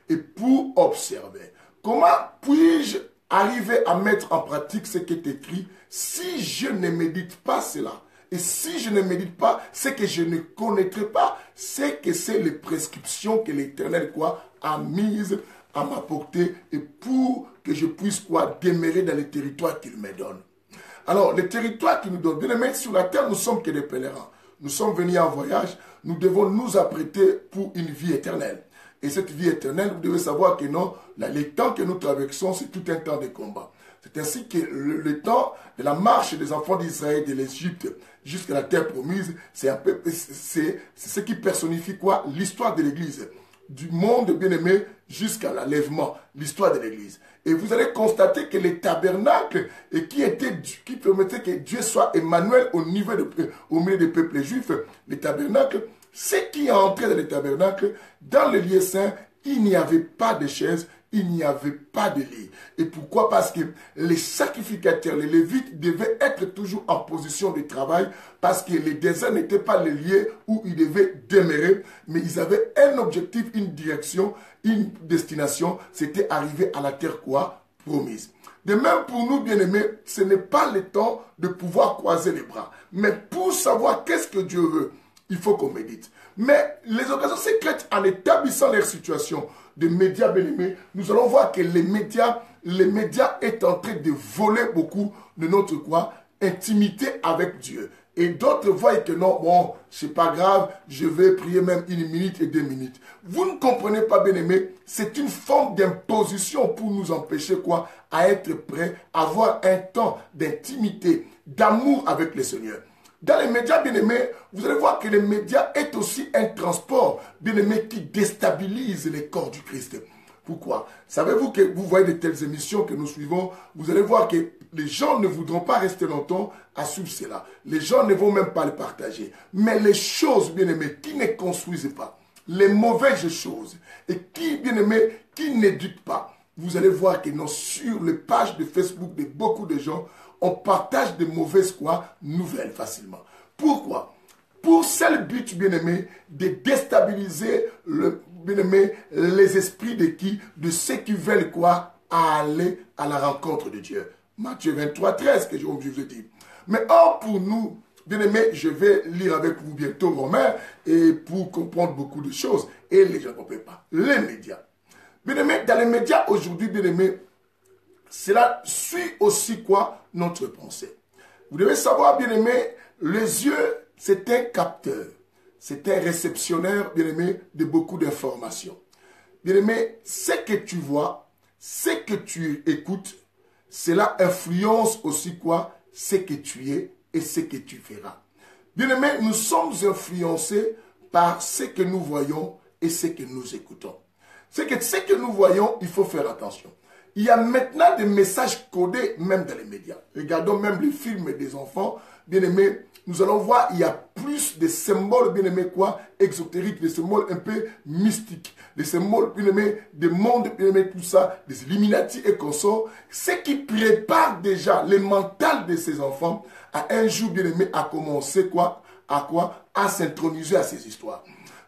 Et pour observer. Comment puis-je arriver à mettre en pratique ce qui est écrit si je ne médite pas cela? Et si je ne médite pas, c'est que je ne connaîtrai pas ce que c'est les prescriptions que l'Éternel quoi a mises à ma portée et pour que je puisse quoi demeurer dans les territoires qu'il me donne. Alors, les territoires qu'il nous donne, bien aimé, sur la terre, nous sommes que des pèlerins. Nous sommes venus en voyage, nous devons nous apprêter pour une vie éternelle. Et cette vie éternelle, vous devez savoir que non, les temps que nous traversons, c'est tout un temps de combat. C'est ainsi que le temps de la marche des enfants d'Israël de l'Égypte jusqu'à la terre promise, c'est ce qui personnifie quoi? L'histoire de l'Église. Du monde bien-aimé jusqu'à l'enlèvement, l'histoire de l'Église. Et vous allez constater que les tabernacles, qui permettaient que Dieu soit Emmanuel au milieu des peuples juifs, les tabernacles, ce qui est entré dans les tabernacles, dans le lieu saint, il n'y avait pas de chaises, il n'y avait pas de lit. Et pourquoi? Parce que les sacrificateurs, les lévites devaient être toujours en position de travail parce que les déserts n'étaient pas les lieux où ils devaient demeurer, mais ils avaient un objectif, une direction, une destination, c'était arriver à la terre quoi? Promise. De même pour nous, bien-aimés, ce n'est pas le temps de pouvoir croiser les bras. Mais pour savoir qu'est-ce que Dieu veut, il faut qu'on médite. Mais les organisations secrètes, en établissant leur situation de médias bien-aimés, nous allons voir que les médias est en train de voler beaucoup de notre quoi? Intimité avec Dieu. Et d'autres voient que non, bon, c'est pas grave, je vais prier même 1 minute et 2 minutes. Vous ne comprenez pas, bien-aimés, c'est une forme d'imposition pour nous empêcher quoi? À être prêts, à avoir un temps d'intimité, d'amour avec le Seigneur. Dans les médias, bien-aimés, vous allez voir que les médias est aussi un transport, bien-aimé, qui déstabilise les corps du Christ. Pourquoi? Savez-vous que vous voyez de telles émissions que nous suivons, vous allez voir que les gens ne voudront pas rester longtemps à suivre cela. Les gens ne vont même pas le partager. Mais les choses, bien-aimés, qui ne construisent pas, les mauvaises choses, et qui, bien-aimés, qui n'éduquent pas, vous allez voir que non, sur les pages de Facebook de beaucoup de gens, on partage de mauvaises quoi, nouvelles facilement. Pourquoi? Pour seul but, bien-aimé, de déstabiliser bien-aimé, les esprits de qui? De ceux qui veulent quoi? Aller à la rencontre de Dieu. Matthieu 23, 13, que je vous ai dit. Mais or, pour nous, bien-aimé, je vais lire avec vous bientôt Romains et pour comprendre beaucoup de choses. Et les gens ne comprennent pas. Les médias. Bien-aimé, dans les médias aujourd'hui, bien-aimé, cela suit aussi quoi? Notre pensée. Vous devez savoir, bien-aimé, les yeux, c'est un capteur. C'est un réceptionnaire, bien-aimé, de beaucoup d'informations. Bien-aimé, ce que tu vois, ce que tu écoutes, cela influence aussi quoi? Ce que tu es et ce que tu feras. Bien-aimé, nous sommes influencés par ce que nous voyons et ce que nous écoutons. Ce que nous voyons, il faut faire attention. Il y a maintenant des messages codés même dans les médias. Regardons même les films des enfants. Bien-aimés, nous allons voir, il y a plus de symboles, bien-aimés, quoi, exotériques, des symboles un peu mystiques. des symboles, bien aimé, des mondes, bien aimé, tout ça, des Illuminati et consorts, ce qui prépare déjà le mental de ces enfants à un jour, bien aimé, à commencer quoi? À quoi? À s'introniser à ces histoires.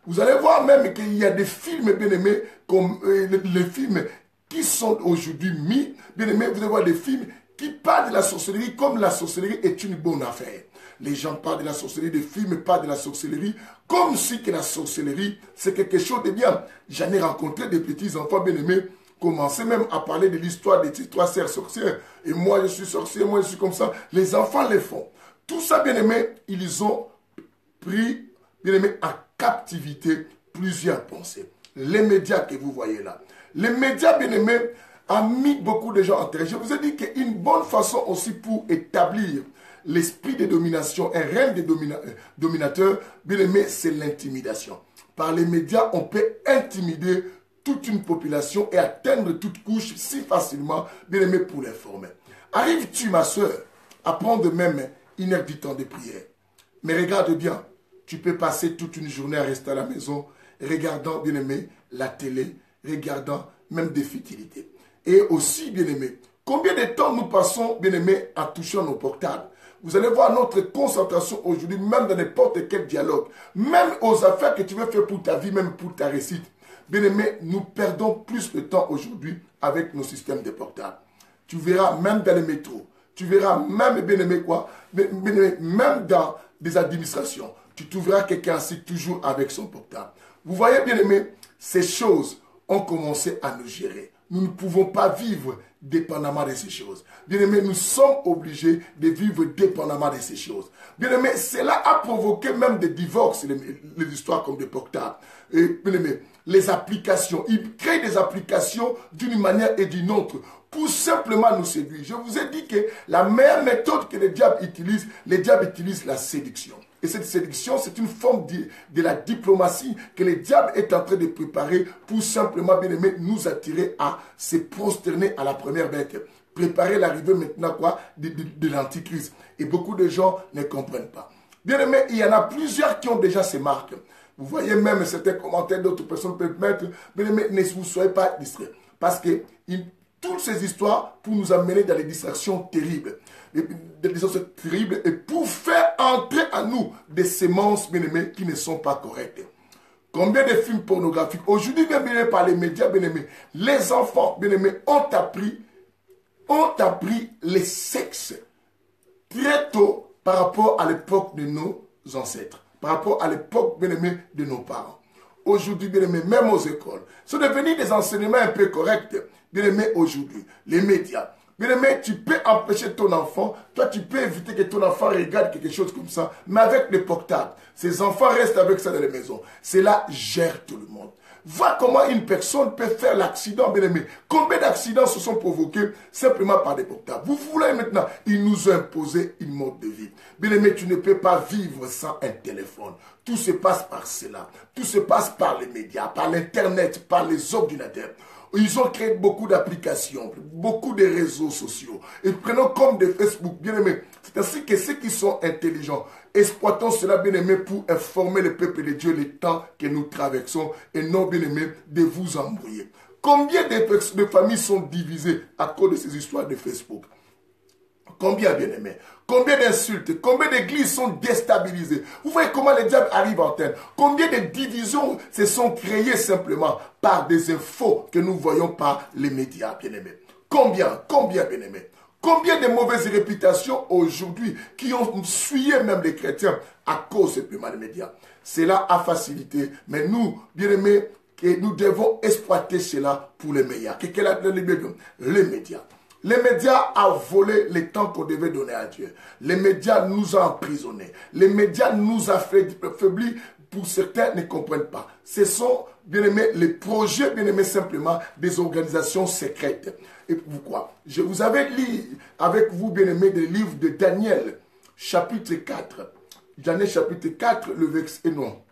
Vous allez voir même qu'il y a des films, bien aimés, comme les films qui sont aujourd'hui mis, bien aimés, vous allez voir des films qui parlent de la sorcellerie comme la sorcellerie est une bonne affaire. Les gens parlent de la sorcellerie, des films parlent de la sorcellerie, comme si que la sorcellerie, c'est quelque chose de bien. J'en ai rencontré des petits enfants bien-aimés, commencer même à parler de l'histoire des trois sœurs sorcières. Et moi, je suis sorcier, moi, je suis comme ça. Les enfants les font. Tout ça, bien-aimés, ils ont pris, bien-aimés, en captivité plusieurs pensées. Les médias que vous voyez là. Les médias, bien-aimés, ont mis beaucoup de gens en terre. Je vous ai dit qu'une bonne façon aussi pour établir l'esprit de domination, un règne de dominateur, bien aimé, c'est l'intimidation. Par les médias, on peut intimider toute une population et atteindre toute couche si facilement, bien aimé, pour les former. Arrives-tu, ma soeur, à prendre même 1 heure du temps de prière? Mais regarde bien, tu peux passer toute une journée à rester à la maison, regardant, bien aimé, la télé, regardant même des futilités. Et aussi, bien aimé, combien de temps nous passons, bien aimé, en touchant nos portables? Vous allez voir notre concentration aujourd'hui, même dans n'importe quel dialogue, même aux affaires que tu veux faire pour ta vie, même pour ta réussite. Bien aimé, nous perdons plus de temps aujourd'hui avec nos systèmes de portables. Tu verras même dans les métros, tu verras même, bien aimé, quoi, bien aimé, même dans des administrations, tu trouveras quelqu'un assis toujours avec son portable. Vous voyez, bien aimé, ces choses ont commencé à nous gérer. Nous ne pouvons pas vivre dépendamment de ces choses. Bien-aimés, nous sommes obligés de vivre dépendamment de ces choses. Bien-aimés, cela a provoqué même des divorces, les histoires comme des portables. Et bien-aimés, les applications, ils créent des applications d'une manière et d'une autre pour simplement nous séduire. Je vous ai dit que la meilleure méthode que les diables utilisent la séduction. Et cette séduction, c'est une forme de la diplomatie que le diable est en train de préparer pour simplement, bien aimé, nous attirer à se prosterner à la première bête. Préparer l'arrivée maintenant quoi de l'antichrist. Et beaucoup de gens ne comprennent pas. Bien aimé, il y en a plusieurs qui ont déjà ces marques. Vous voyez même certains commentaires d'autres personnes peuvent mettre. Bien aimé, ne vous soyez pas distraits. Parce que toutes ces histoires pour nous amener dans des distractions terribles. Des distractions terribles et pour faire entrer à nous des semences, bien aimées, qui ne sont pas correctes. Combien de films pornographiques aujourd'hui, bien aimés par les médias, bien aimés, les enfants, bien aimés, ont appris les sexes très tôt par rapport à l'époque de nos ancêtres, par rapport à l'époque, bien aimé, de nos parents. Aujourd'hui, bien aimé, même aux écoles, sont devenus des enseignements un peu corrects. Bien aimé, aujourd'hui, les médias. Bien aimé, tu peux empêcher ton enfant, toi tu peux éviter que ton enfant regarde quelque chose comme ça, mais avec les portables, ces enfants restent avec ça dans les maisons. Cela gère tout le monde. Vois comment une personne peut faire l'accident, bien aimé. Combien d'accidents se sont provoqués simplement par des portables. Vous voulez maintenant, ils nous ont imposé une mode de vie. Bien aimé, tu ne peux pas vivre sans un téléphone. Tout se passe par cela. Tout se passe par les médias, par l'internet, par les ordinateurs. Ils ont créé beaucoup d'applications, beaucoup de réseaux sociaux. Et prenons comme de Facebook, bien aimé. C'est ainsi que ceux qui sont intelligents, exploitons cela, bien aimé, pour informer le peuple de Dieu les temps que nous traversons et non, bien aimé, de vous embrouiller. Combien de familles sont divisées à cause de ces histoires de Facebook? Combien, bien aimé? Combien d'insultes? Combien d'églises sont déstabilisées? Vous voyez comment les diables arrivent en terre? Combien de divisions se sont créées simplement par des infos que nous voyons par les médias, bien aimé? Combien, bien aimé? Combien de mauvaises réputations aujourd'hui qui ont souillé même les chrétiens à cause simplement des médias? Cela a facilité, mais nous, bien aimés, que nous devons exploiter cela pour les meilleurs. Les médias. Les médias ont volé le temps qu'on devait donner à Dieu. Les médias nous ont emprisonnés. Les médias nous ont affaiblis. Pour certains ne comprennent pas. Ce sont, bien aimés, les projets, bien aimés, simplement des organisations secrètes. Et pourquoi? Je vous avais lu avec vous, bien aimés, des livres de Daniel, chapitre 4. Daniel, chapitre 4, le verset, non.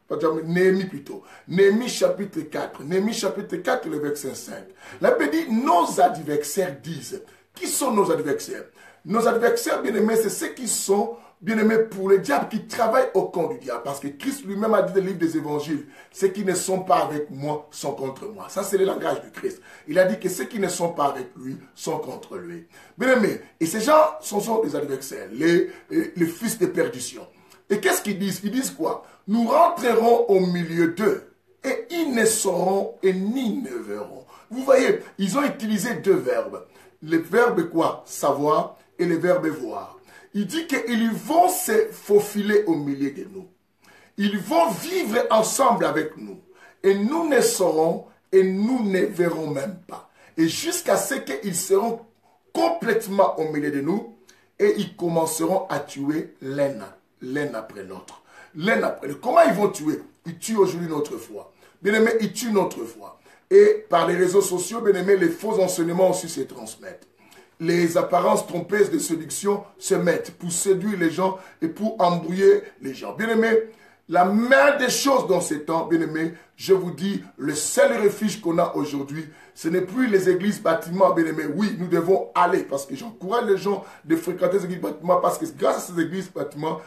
Néhémie plutôt. Néhémie chapitre 4. Néhémie chapitre 4, le verset 5. La Bible dit, nos adversaires disent. Qui sont nos adversaires? Nos adversaires, bien aimés, c'est ceux qui sont, bien-aimé, pour le diable qui travaille au camp du diable. Parce que Christ lui-même a dit dans le livre des évangiles, ceux qui ne sont pas avec moi sont contre moi. Ça, c'est le langage du Christ. Il a dit que ceux qui ne sont pas avec lui sont contre lui. Bien-aimé, et ces gens sont des adversaires, les fils de perdition. Et qu'est-ce qu'ils disent? Ils disent quoi? Nous rentrerons au milieu d'eux et ils ne sauront et ni ne verront. Vous voyez, ils ont utilisé deux verbes. Le verbe quoi? Savoir et le verbe voir. Il dit qu'ils vont se faufiler au milieu de nous. Ils vont vivre ensemble avec nous. Et nous ne saurons et nous ne verrons même pas. Et jusqu'à ce qu'ils seront complètement au milieu de nous et ils commenceront à tuer l'un après l'autre. L'un après l'autre. Comment ils vont tuer? Ils tuent aujourd'hui notre foi. Bien aimé, ils tuent notre foi. Et par les réseaux sociaux, bien aimé, les faux enseignements aussi se transmettent. Les apparences trompeuses de séduction se mettent pour séduire les gens et pour embrouiller les gens. Bien aimé, la meilleure des choses dans ces temps, bien aimé, je vous dis, le seul refuge qu'on a aujourd'hui, ce n'est plus les églises bâtiments, bien aimé. Oui, nous devons aller parce que j'encourage les gens de fréquenter les églises bâtiments parce que grâce à ces églises bâtiments,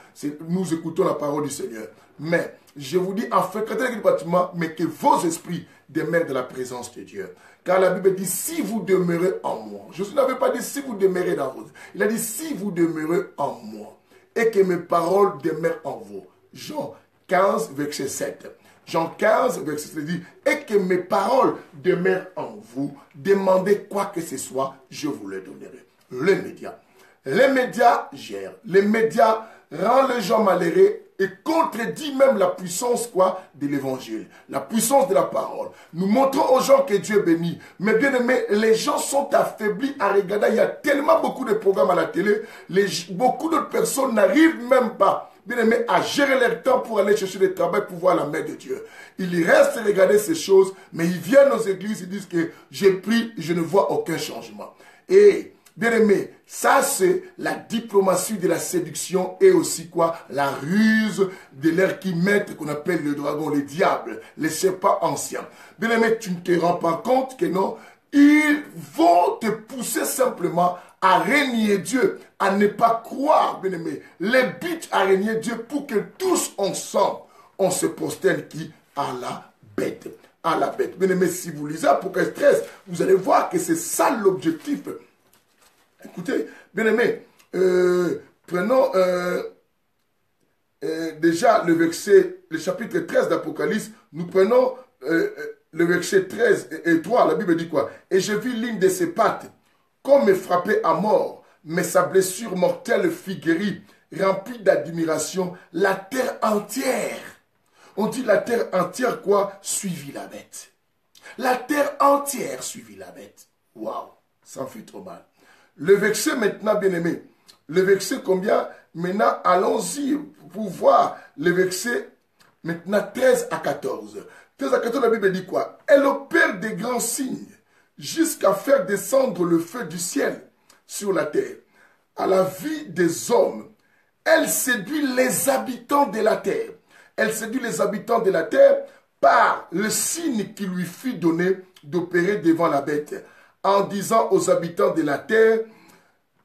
nous écoutons la parole du Seigneur. Mais je vous dis, en fréquentant les églises bâtiments, mais que vos esprits demeurent de la présence de Dieu. Car la Bible dit, si vous demeurez en moi. Jésus n'avait pas dit si vous demeurez dans vous. Il a dit, si vous demeurez en moi et que mes paroles demeurent en vous. Jean 15, verset 7. Jean 15, verset 7 dit, et que mes paroles demeurent en vous, demandez quoi que ce soit, je vous le donnerai. Les médias gèrent. Les médias rendent les gens malheureux et contredit même la puissance quoi de l'évangile, la puissance de la parole. Nous montrons aux gens que Dieu bénit. Mais bien aimé, les gens sont affaiblis à regarder. Il y a tellement beaucoup de programmes à la télé. Beaucoup d'autres personnes n'arrivent même pas, bien aimé, à gérer leur temps pour aller chercher du travail pour voir la main de Dieu. Ils restent regarder ces choses, mais ils viennent aux églises, ils disent que j'ai pris, je ne vois aucun changement. Et bien aimé, ça c'est la diplomatie de la séduction et aussi quoi? La ruse de l'air qui mettent qu'on appelle le dragon, le diable, les serpents anciens. Bien aimé, tu ne te rends pas compte que non, ils vont te pousser simplement à régner Dieu, à ne pas croire, bien aimé. Les but à régner Dieu pour que tous ensemble, on se prosterne qui? À la bête. À la bête. Bien aimé, si vous lisez Apocalypse 13, vous allez voir que c'est ça l'objectif. Écoutez, bien aimé, prenons déjà le chapitre 13 d'Apocalypse, nous prenons le verset 13 et 3, la Bible dit quoi? Et je vis l'une de ses pattes, comme frappée à mort, mais sa blessure mortelle fit guérir, remplie d'admiration, la terre entière. On dit la terre entière quoi? Suivit la bête. La terre entière suivit la bête. Waouh, ça me fait trop mal. Le verset maintenant, bien aimé, le verset combien? Maintenant, allons-y pour voir le verset maintenant 13 à 14. 13 à 14, la Bible dit quoi? Elle opère des grands signes jusqu'à faire descendre le feu du ciel sur la terre, à la vie des hommes. Elle séduit les habitants de la terre. Elle séduit les habitants de la terre par le signe qui lui fut donné d'opérer devant la bête, en disant aux habitants de la terre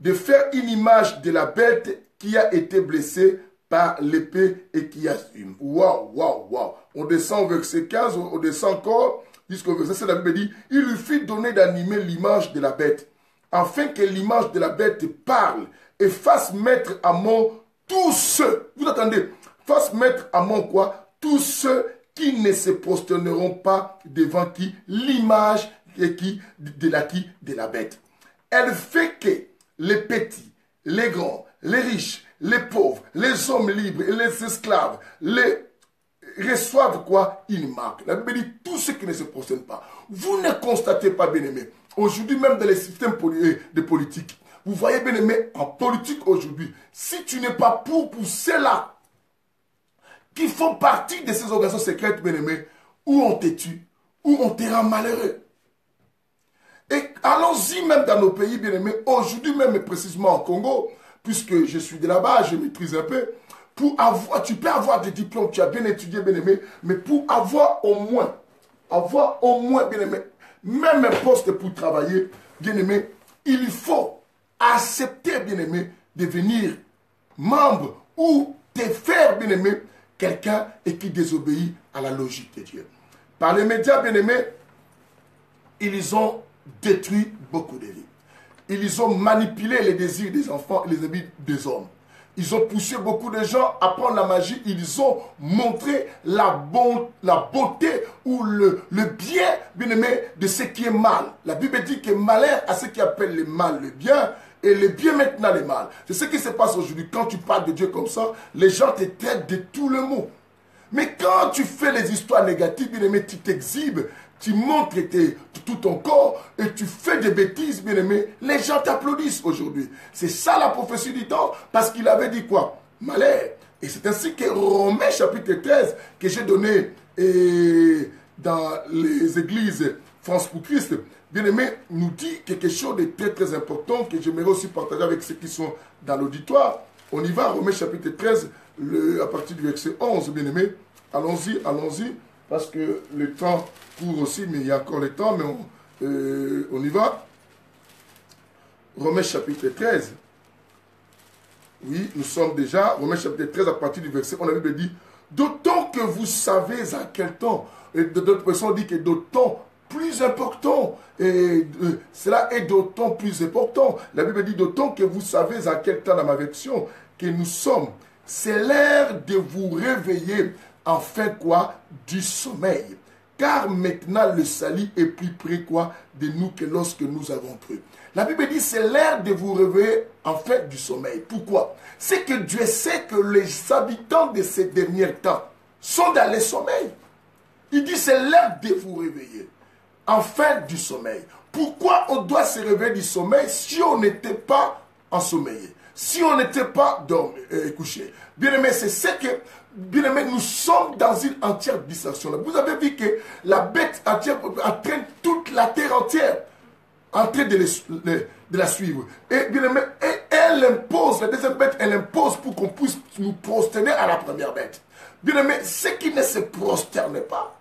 de faire une image de la bête qui a été blessée par l'épée et qui assume. Waouh, waouh, waouh. On descend au verset 15, on descend encore jusqu'au verset 7, la Bible dit, il lui fut donné d'animer l'image de la bête, afin que l'image de la bête parle et fasse mettre à mort tous ceux, vous attendez, fasse mettre à mort quoi? Tous ceux qui ne se prosterneront pas devant qui? L'image de la bête. Elle fait que les petits, les grands, les riches, les pauvres, les hommes libres et les esclaves, les reçoivent quoi? Une marque. La Bible dit tous ceux qui ne se prosternent pas. Vous ne constatez pas, bien aimé, aujourd'hui même dans les systèmes de politique, vous voyez, bien aimé, en politique aujourd'hui, si tu n'es pas pour ceux-là qui font partie de ces organisations secrètes, bien aimé, où on te tue, où on te rend malheureux. Et allons-y même dans nos pays, bien aimés, aujourd'hui même, et précisément en Congo, puisque je suis de là-bas, je maîtrise un peu, pour avoir, tu peux avoir des diplômes, tu as bien étudié, bien aimé, mais pour avoir au moins, bien aimé, même un poste pour travailler, bien aimé, il faut accepter, bien aimé, de venir membre ou tes frères, bien-aimés, quelqu'un et qui désobéit à la logique de Dieu. Par les médias, bien-aimés, ils ont détruit beaucoup de vies. Ils ont manipulé les désirs des enfants et les habits des hommes. Ils ont poussé beaucoup de gens à prendre la magie. Ils ont montré la beauté ou le bien, bien-aimé, de ce qui est mal. La Bible dit que malheur à ceux qui appellent le mal le bien et le bien maintenant le mal. C'est ce qui se passe aujourd'hui. Quand tu parles de Dieu comme ça, les gens te traitent de tout le mot. Mais quand tu fais les histoires négatives, bien-aimé, tu t'exhibes, tu montres tout ton corps et tu fais des bêtises, bien-aimé, les gens t'applaudissent aujourd'hui. C'est ça la prophétie du temps, parce qu'il avait dit quoi? Malheur. Et c'est ainsi que Romains chapitre 13, que j'ai donné dans les églises France pour Christ, bien-aimé, nous dit quelque chose de très très important que j'aimerais aussi partager avec ceux qui sont dans l'auditoire. On y va, Romains chapitre 13, à partir du verset 11, bien-aimé. Allons-y, allons-y, parce que le temps court aussi, mais il y a encore le temps, mais on y va. Romains chapitre 13. Oui, nous sommes déjà, Romains chapitre 13, à partir du verset 11, la Bible dit, d'autant que vous savez à quel temps, et d'autres personnes disent que d'autant plus important, et cela est d'autant plus important. La Bible dit, d'autant que vous savez à quel temps dans ma version que nous sommes. C'est l'heure de vous réveiller, enfin quoi, du sommeil. Car maintenant le salut est plus près quoi de nous que lorsque nous avons cru. La Bible dit c'est l'heure de vous réveiller en fait du sommeil. Pourquoi? C'est que Dieu sait que les habitants de ces derniers temps sont dans le sommeil. Il dit c'est l'heure de vous réveiller en fait du sommeil. Pourquoi on doit se réveiller du sommeil si on n'était pas ensommeillé? Si on n'était pas couché? Bien aimé, c'est ce que... Bien aimé, nous sommes dans une entière distraction. Vous avez vu que la bête entière entraîne toute la terre entière en train de la suivre. Et bien aimé, elle impose, la deuxième bête, elle impose pour qu'on puisse nous prosterner à la première bête. Bien aimé, ceux qui ne se prosternent pas,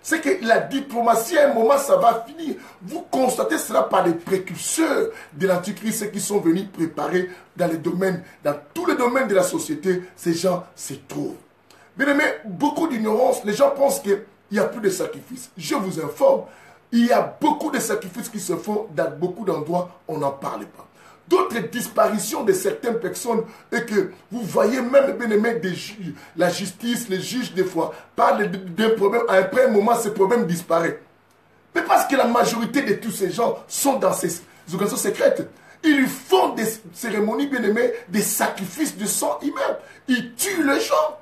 c'est que la diplomatie, à un moment, ça va finir. Vous constatez cela par les précurseurs de l'Antichrist qui sont venus préparer dans tous les domaines de la société, ces gens se trouvent. Bien aimé, beaucoup d'ignorance, les gens pensent qu'il n'y a plus de sacrifices. Je vous informe, il y a beaucoup de sacrifices qui se font dans beaucoup d'endroits, on n'en parle pas. D'autres disparitions de certaines personnes et que vous voyez même, bien aimé, la justice, les juges des fois parlent d'un problème, à un premier moment ce problème disparaît. Mais parce que la majorité de tous ces gens sont dans ces organisations secrètes. Ils lui font des cérémonies, bien aimé, des sacrifices de sang humain. Ils tuent les gens.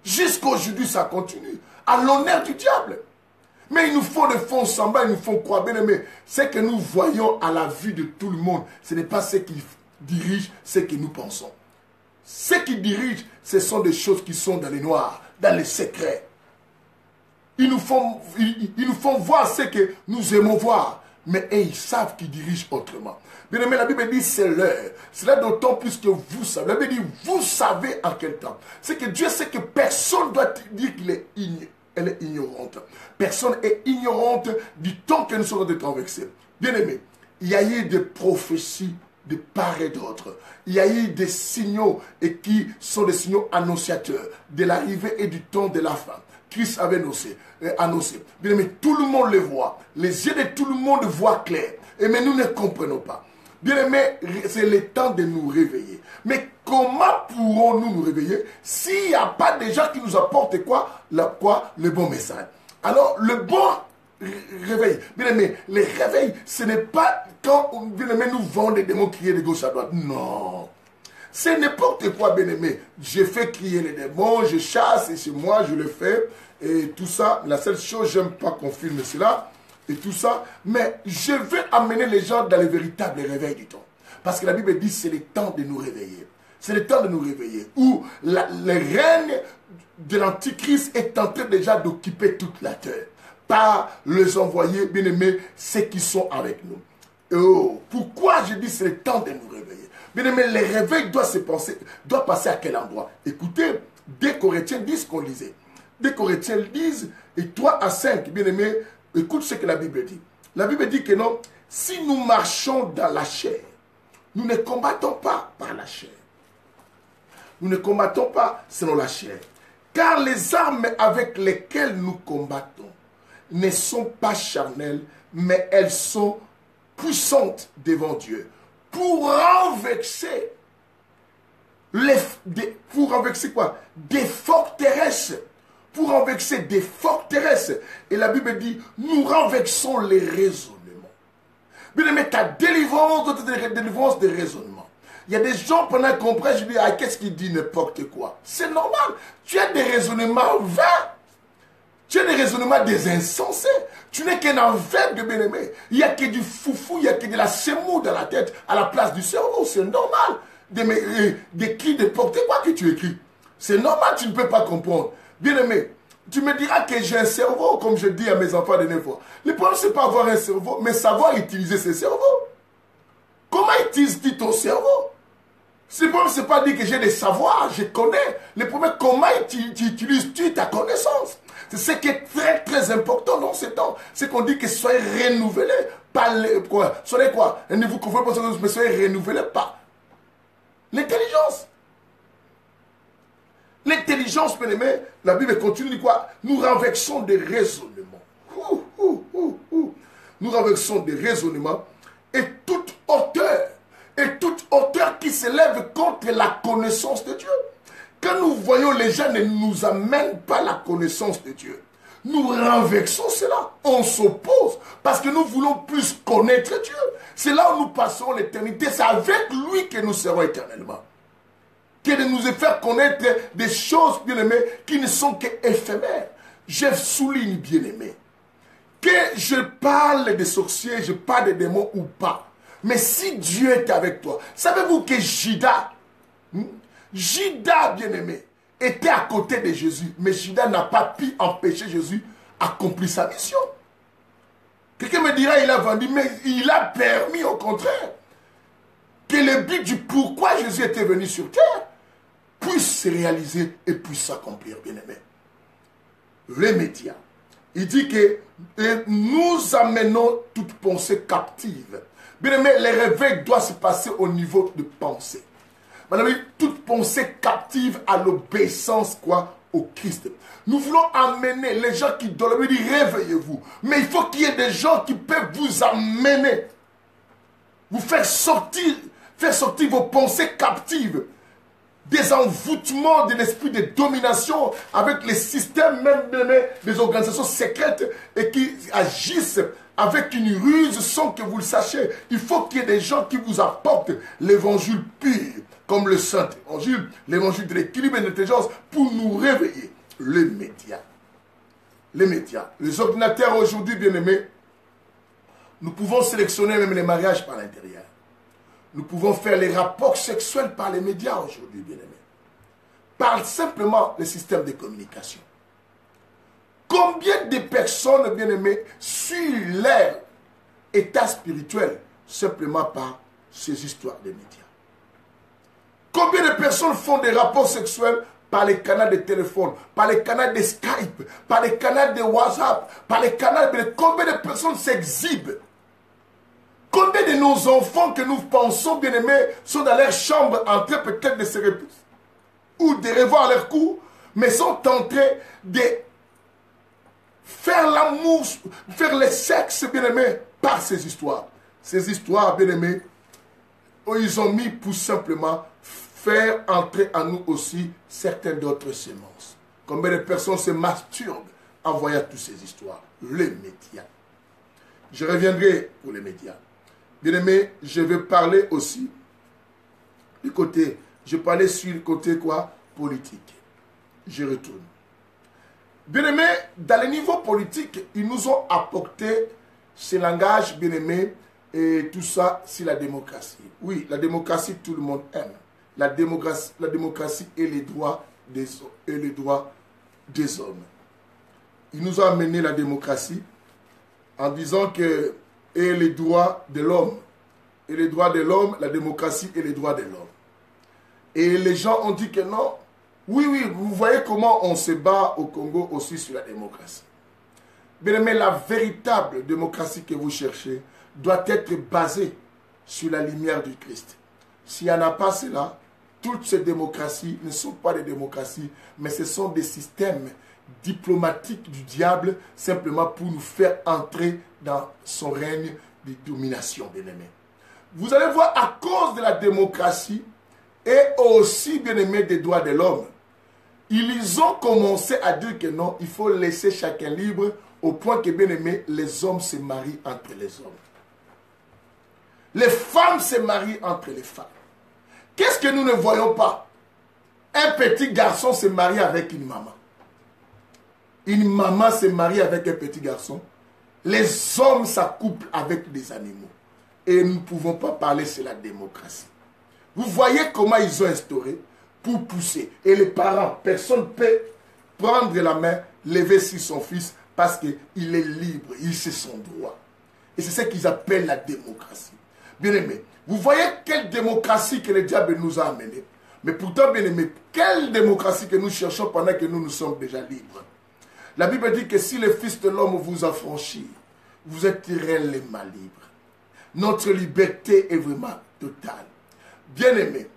Jusqu'aujourd'hui ça continue. À l'honneur du diable. Mais ils nous font des faux semblants, ils nous font croire, bien aimé. Ce que nous voyons à la vue de tout le monde, ce n'est pas ce qui dirige ce que nous pensons. Ce qui dirige, ce sont des choses qui sont dans les noirs, dans les secrets. Ils nous font voir ce que nous aimons voir. Mais ils savent qu'ils dirigent autrement. Bien aimé, la Bible dit c'est l'heure. C'est là d'autant plus que vous savez. La Bible dit vous savez en quel temps. C'est que Dieu sait que personne ne doit dire qu'elle est ignorante. Personne est ignorante du temps que nous sommes en train de traverser. Bien aimé, il y a eu des prophéties de part et d'autre. Il y a eu des signaux et qui sont des signaux annonciateurs de l'arrivée et du temps de la fin. Christ avait annoncé. Bien aimé, tout le monde le voit. Les yeux de tout le monde voient clair. Mais nous ne comprenons pas. Bien aimé, c'est le temps de nous réveiller. Mais comment pourrons-nous nous réveiller s'il n'y a pas des gens qui nous apportent le bon message? Alors, le bon réveil, bien aimé, le réveil, ce n'est pas quand, bien aimé, nous vendons des démons crier de gauche à droite. Non. C'est n'importe quoi, bien aimé. Je fais crier les démons, je chasse, et chez moi, je le fais. Et tout ça, la seule chose, j'aime pas qu'on filme cela. Et tout ça, mais je veux amener les gens dans le véritable réveil du temps. Parce que la Bible dit c'est le temps de nous réveiller. C'est le temps de nous réveiller. Où le règne de l'Antichrist est en train déjà d'occuper toute la terre. Par les envoyés, bien aimés, ceux qui sont avec nous. Oh, pourquoi je dis c'est le temps de nous réveiller? Bien aimé, le réveil doit passer à quel endroit? Écoutez, 2 Corinthiens 10 qu'on lisait. 2 Corinthiens 10 et 3 à 5, bien aimé. Écoute ce que la Bible dit. La Bible dit que non, si nous marchons dans la chair, nous ne combattons pas par la chair. Nous ne combattons pas selon la chair. Car les armes avec lesquelles nous combattons ne sont pas charnelles, mais elles sont puissantes devant Dieu. Pour renverser quoi? Des forteresses. Pour renverser des forteresses. Et la Bible dit, nous renversons les raisonnements. Bien aimé, ta délivrance des raisonnements. Il y a des gens pendant qu'on prêche, je dis, ah, qu'est-ce qu'il dit n'importe quoi? C'est normal. Tu as des raisonnements vains. Tu as des raisonnements des insensés. Tu n'es qu'un aveugle, bien-aimé. Il n'y a que du foufou, il n'y a que de la semoule dans la tête à la place du cerveau. C'est normal. D'écrire n'importe quoi que tu écris. C'est normal, tu ne peux pas comprendre. Bien-aimé, tu me diras que j'ai un cerveau, comme je dis à mes enfants de 9 ans. Le problème, ce n'est pas avoir un cerveau, mais savoir utiliser ce cerveau. Comment utilises-tu ton cerveau? Le problème, ce n'est pas dire que j'ai des savoirs, je connais. Le problème, comment tu utilises-tu ta connaissance? C'est ce qui est très très important dans ce temps. C'est qu'on dit que soyez renouvelés par soyez quoi? Ne vous conformez pas, mais soyez renouvelés par l'intelligence. L'intelligence, bien aimé, la Bible continue de quoi? Nous renversons des raisonnements. Nous renversons des raisonnements et toute hauteur qui s'élève contre la connaissance de Dieu. Quand nous voyons les gens ne nous amènent pas la connaissance de Dieu, nous renversons cela. On s'oppose parce que nous voulons plus connaître Dieu. C'est là où nous passerons l'éternité. C'est avec lui que nous serons éternellement. Que de nous faire connaître des choses, bien-aimées, qui ne sont qu'éphémères. Je souligne, bien-aimé, que je parle des sorciers, je parle des démons ou pas. Mais si Dieu est avec toi, savez-vous que Judas, bien-aimé, était à côté de Jésus, mais Judas n'a pas pu empêcher Jésus d'accomplir sa mission. Quelqu'un me dira, il a vendu, mais il a permis au contraire que le but du pourquoi Jésus était venu sur terre puisse se réaliser et puisse s'accomplir, bien-aimé. Les médias, il dit que nous amenons toute pensée captive. Bien-aimé, le réveil doit se passer au niveau de pensée. Madame, toute pensée captive à l'obéissance, quoi, au Christ. Nous voulons amener les gens qui dorment, dire réveillez-vous. Mais il faut qu'il y ait des gens qui peuvent vous amener, vous faire sortir vos pensées captives, des envoûtements de l'esprit de domination avec les systèmes même des organisations secrètes et qui agissent avec une ruse sans que vous le sachiez. Il faut qu'il y ait des gens qui vous apportent l'évangile pur, comme le Saint-Évangile, l'évangile de l'équilibre et de l'intelligence, pour nous réveiller. Les médias. Les ordinateurs aujourd'hui, bien-aimés, nous pouvons sélectionner même les mariages par l'intérieur. Nous pouvons faire les rapports sexuels par les médias aujourd'hui, bien-aimés. Par simplement le système de communication. Combien de personnes, bien-aimées, suivent leur état spirituel simplement par ces histoires de médias? Combien de personnes font des rapports sexuels par les canaux de téléphone, par les canaux de Skype, par les canaux de WhatsApp, par les canaux de... Combien de personnes s'exhibent? Combien de nos enfants que nous pensons, bien-aimés, sont dans leur chambre en train peut-être de se reposer ou de revoir leur cours, mais sont en train de faire l'amour, faire le sexe, bien-aimé, par ces histoires. Ces histoires, bien-aimés, ils ont mis pour simplement faire entrer en nous aussi certaines d'autres semences. Combien de personnes se masturbent en voyant toutes ces histoires? Les médias. Je reviendrai pour les médias. Bien-aimé, je vais parler aussi du côté, je parlais sur le côté quoi? Politique. Je retourne. Bien-aimé, dans le niveau politique, ils nous ont apporté ce langage, bien-aimé, et tout ça, c'est la démocratie. Oui, la démocratie, tout le monde aime. La démocratie et les droits des hommes. Ils nous ont amené la démocratie en disant que et les droits de l'homme. Et les droits de l'homme, la démocratie et les droits de l'homme. Et les gens ont dit que non. Oui, vous voyez comment on se bat au Congo aussi sur la démocratie. Bien aimé, la véritable démocratie que vous cherchez doit être basée sur la lumière du Christ. S'il n'y en a pas cela, toutes ces démocraties ne sont pas des démocraties, mais ce sont des systèmes diplomatiques du diable, simplement pour nous faire entrer dans son règne de domination, bien-aimés. Vous allez voir, à cause de la démocratie et aussi, bien-aimés, des droits de l'homme, ils ont commencé à dire que non, il faut laisser chacun libre, au point que, bien-aimés, les hommes se marient entre les hommes. Les femmes se marient entre les femmes. Qu'est-ce que nous ne voyons pas? Un petit garçon se marie avec une maman. Une maman se marie avec un petit garçon. Les hommes s'accouplent avec des animaux. Et nous ne pouvons pas parler, c'est la démocratie. Vous voyez comment ils ont instauré pour pousser. Et les parents, personne ne peut prendre la main, lever sur son fils parce qu'il est libre, il sait son droit. Et c'est ce qu'ils appellent la démocratie. Bien aimé, vous voyez quelle démocratie que le diable nous a amené. Mais pourtant, bien aimé, quelle démocratie que nous cherchons pendant que nous sommes déjà libres. La Bible dit que si le Fils de l'homme vous a franchi, vous êtes réellement libre. Notre liberté est vraiment totale. Bien aimé,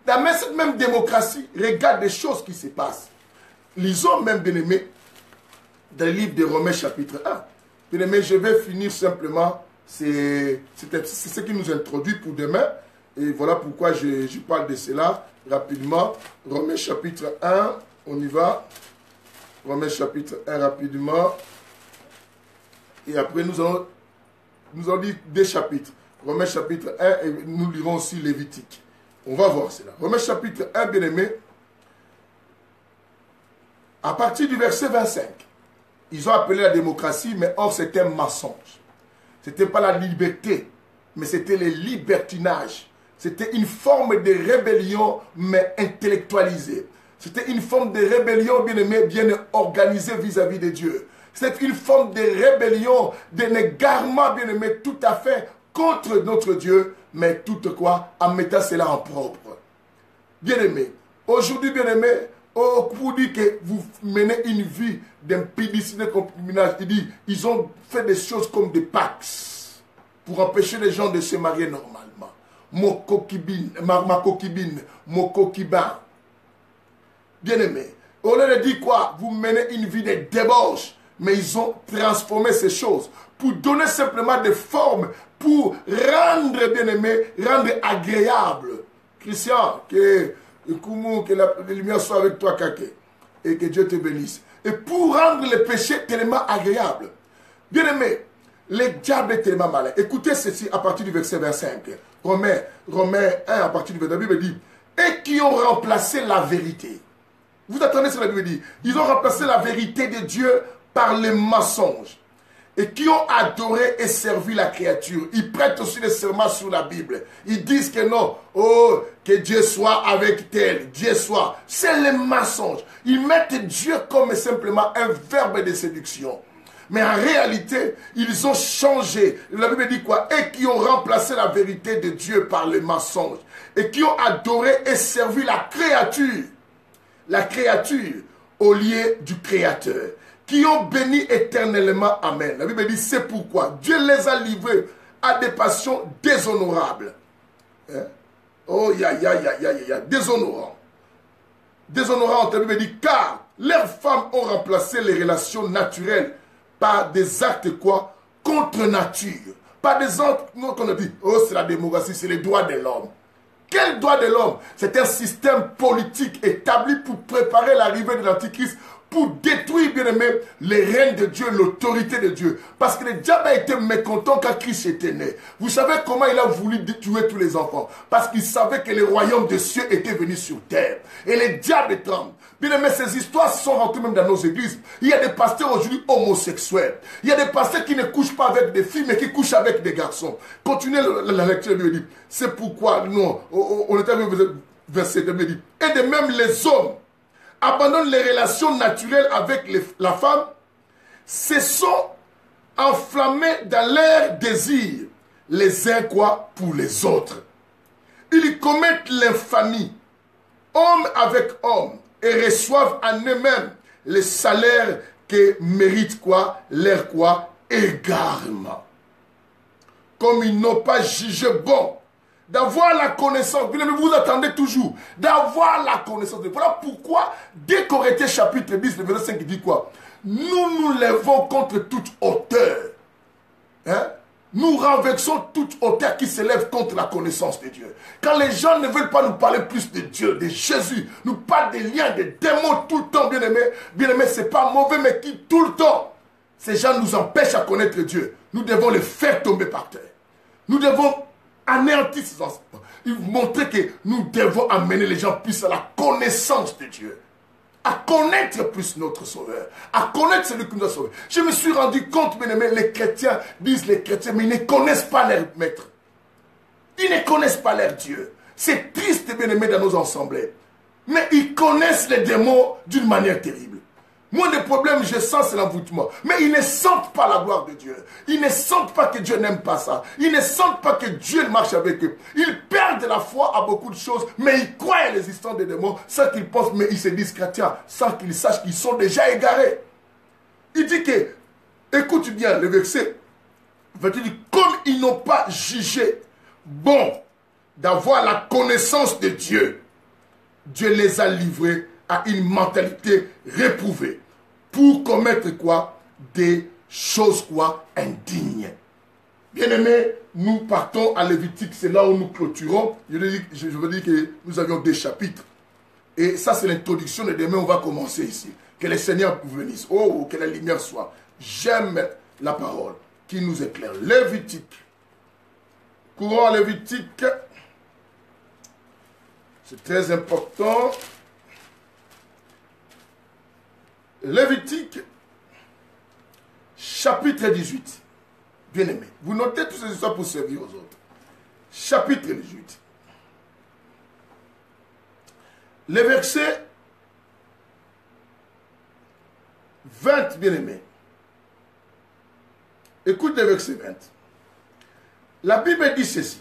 dans cette même démocratie, regarde les choses qui se passent. Lisons même, bien aimé, dans le livre de Romains chapitre 1. Bien aimé, je vais finir simplement, c'est ce qui nous introduit pour demain. Et voilà pourquoi je parle de cela rapidement. Romains chapitre 1, on y va. Romains chapitre 1 rapidement. Et après nous allons lire des chapitres. Romains chapitre 1 et nous lirons aussi Lévitique. On va voir cela. Romains chapitre 1, bien aimé. À partir du verset 25. Ils ont appelé la démocratie, mais or c'était un mensonge. Ce n'était pas la liberté, mais c'était le libertinage. C'était une forme de rébellion, mais intellectualisée. C'était une forme de rébellion, bien aimé, bien organisée vis-à-vis de Dieu. C'est une forme de rébellion, d'un égarement, bien aimé, tout à fait contre notre Dieu, mais tout quoi, en mettant cela en propre. Bien aimé, aujourd'hui, bien aimé, pour dire que vous menez une vie d'impudicité comme criminage, il dit, ils ont fait des choses comme des pactes pour empêcher les gens de se marier normalement. Ma coquibine, mon coquibin. Bien aimé, on leur dit quoi? Vous menez une vie de débauche, mais ils ont transformé ces choses pour donner simplement des formes, pour rendre, bien aimé, rendre agréable. Christian, que la lumière soit avec toi, Kake, et que Dieu te bénisse. Et pour rendre le péché tellement agréable. Bien aimé, le diable est tellement malin. Écoutez ceci à partir du verset 25. Romains 1 à partir du verset, la Bible dit, et qui ont remplacé la vérité. Vous attendez ce que la Bible dit. Ils ont remplacé la vérité de Dieu par les mensonges. Et qui ont adoré et servi la créature. Ils prêtent aussi des serments sur la Bible. Ils disent que non, oh, que Dieu soit avec tel, Dieu soit. C'est les mensonges. Ils mettent Dieu comme simplement un verbe de séduction. Mais en réalité, ils ont changé. La Bible dit quoi? Et qui ont remplacé la vérité de Dieu par les mensonges. Et qui ont adoré et servi la créature. La créature au lieu du Créateur. Qui ont béni éternellement. Amen. La Bible dit, c'est pourquoi Dieu les a livrés à des passions déshonorables. Hein? Oh, déshonorant. Déshonorant, la Bible dit, car leurs femmes ont remplacé les relations naturelles par des actes quoi? Contre nature. Par des actes, qu'on a dit, oh, c'est la démocratie, c'est les droits de l'homme. Quel droit de l'homme? C'est un système politique établi pour préparer l'arrivée de l'Antichrist, pour détruire, bien aimé, les règnes de Dieu, l'autorité de Dieu. Parce que le diable a été mécontent quand Christ était né. Vous savez comment il a voulu tuer tous les enfants? Parce qu'il savait que le royaume des cieux était venu sur terre. Et le diable tremble. Bien aimé, ces histoires sont rentrées même dans nos églises. Il y a des pasteurs aujourd'hui homosexuels. Il y a des pasteurs qui ne couchent pas avec des filles, mais qui couchent avec des garçons. Continuez la lecture, lui dit. C'est pourquoi, non, on est arrivé au verset 2, il dit, et de même les hommes abandonnent les relations naturelles avec la femme, se sont enflammés dans leurs désirs, les uns quoi pour les autres. Ils commettent l'infamie, homme avec homme, et reçoivent en eux-mêmes les salaires que méritent quoi, leur quoi, égarement. Comme ils n'ont pas jugé bon d'avoir la connaissance. Bien aimé, vous attendez toujours d'avoir la connaissance. Voilà pourquoi, dès Corinthiens chapitre 10, le verset 5, il dit quoi? Nous nous lèvons contre toute hauteur. Hein? Nous renversons toute hauteur qui s'élève contre la connaissance de Dieu. Quand les gens ne veulent pas nous parler plus de Dieu, de Jésus, nous parlent des liens, des démons tout le temps, bien aimé, ce n'est pas mauvais, mais qui tout le temps, ces gens nous empêchent à connaître Dieu. Nous devons les faire tomber par terre. Nous devons anéantir ces enseignements. Montrer que nous devons amener les gens plus à la connaissance de Dieu. À connaître plus notre Sauveur, à connaître celui qui nous a sauvés. Je me suis rendu compte, bien aimé, les chrétiens disent les chrétiens, mais ils ne connaissent pas leur maître. Ils ne connaissent pas leur Dieu. C'est triste, bien aimé, dans nos assemblées. Mais ils connaissent les démons d'une manière terrible. Moi, le problème, je sens, c'est l'envoûtement. Mais ils ne sentent pas la gloire de Dieu. Ils ne sentent pas que Dieu n'aime pas ça. Ils ne sentent pas que Dieu marche avec eux. Ils perdent la foi à beaucoup de choses, mais ils croient à l'existence des démons, sans qu'ils pensent, mais ils se disent chrétiens, sans qu'ils sachent qu'ils sont déjà égarés. Il dit que, écoute bien le verset, il dit, comme ils n'ont pas jugé bon d'avoir la connaissance de Dieu, Dieu les a livrés à une mentalité réprouvée pour commettre quoi? Des choses quoi? Indignes. Bien aimé, nous partons à Lévitique, c'est là où nous clôturons. Je veux dire que nous avions des chapitres. Et ça c'est l'introduction et demain on va commencer ici. Que le Seigneur vous bénisse. Oh, que la lumière soit. J'aime la parole qui nous éclaire. Lévitique. Courant Lévitique. C'est très important. Lévitique, chapitre 18. Bien aimé, vous notez toutes ces histoires pour servir aux autres. Chapitre 18. Le verset 20, bien aimé. Écoute le verset 20. La Bible dit ceci.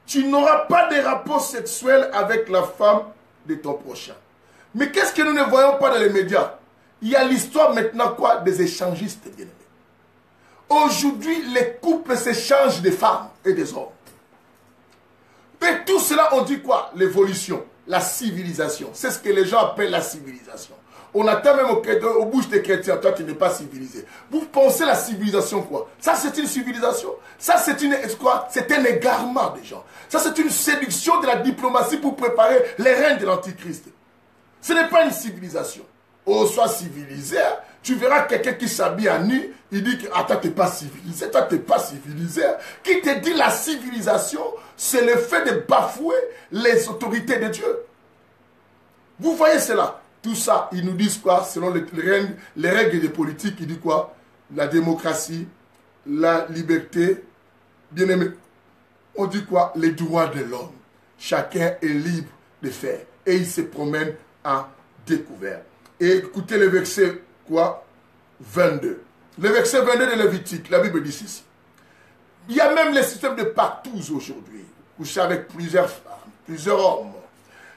Tu n'auras pas de rapport sexuel avec la femme de ton prochain. Mais qu'est-ce que nous ne voyons pas dans les médias? Il y a l'histoire maintenant quoi? Des échangistes, bien aimés. Aujourd'hui, les couples s'échangent des femmes et des hommes. Et tout cela, on dit quoi? L'évolution, la civilisation. C'est ce que les gens appellent la civilisation. On attend même aux bouches des chrétiens, toi tu n'es pas civilisé. Vous pensez la civilisation quoi? Ça c'est une civilisation. Ça c'est une quoi? C'est un égarement des gens. Ça c'est une séduction de la diplomatie pour préparer les reines de l'antichrist. Ce n'est pas une civilisation. Oh, sois civilisé, tu verras quelqu'un qui s'habille à nu, il dit que ah, toi, tu n'es pas civilisé, toi, tu n'es pas civilisé. Qui te dit la civilisation, c'est le fait de bafouer les autorités de Dieu. Vous voyez cela? Tout ça, ils nous disent quoi? Selon les règles de politique, ils disent quoi? La démocratie, la liberté, bien aimé. On dit quoi? Les droits de l'homme. Chacun est libre de faire. Et il se promène à découvert. Et écoutez le verset quoi? 22. Le verset 22 de Lévitique, la Bible dit ceci. Il y a même le système de partous aujourd'hui. Coucher avec plusieurs femmes, plusieurs hommes.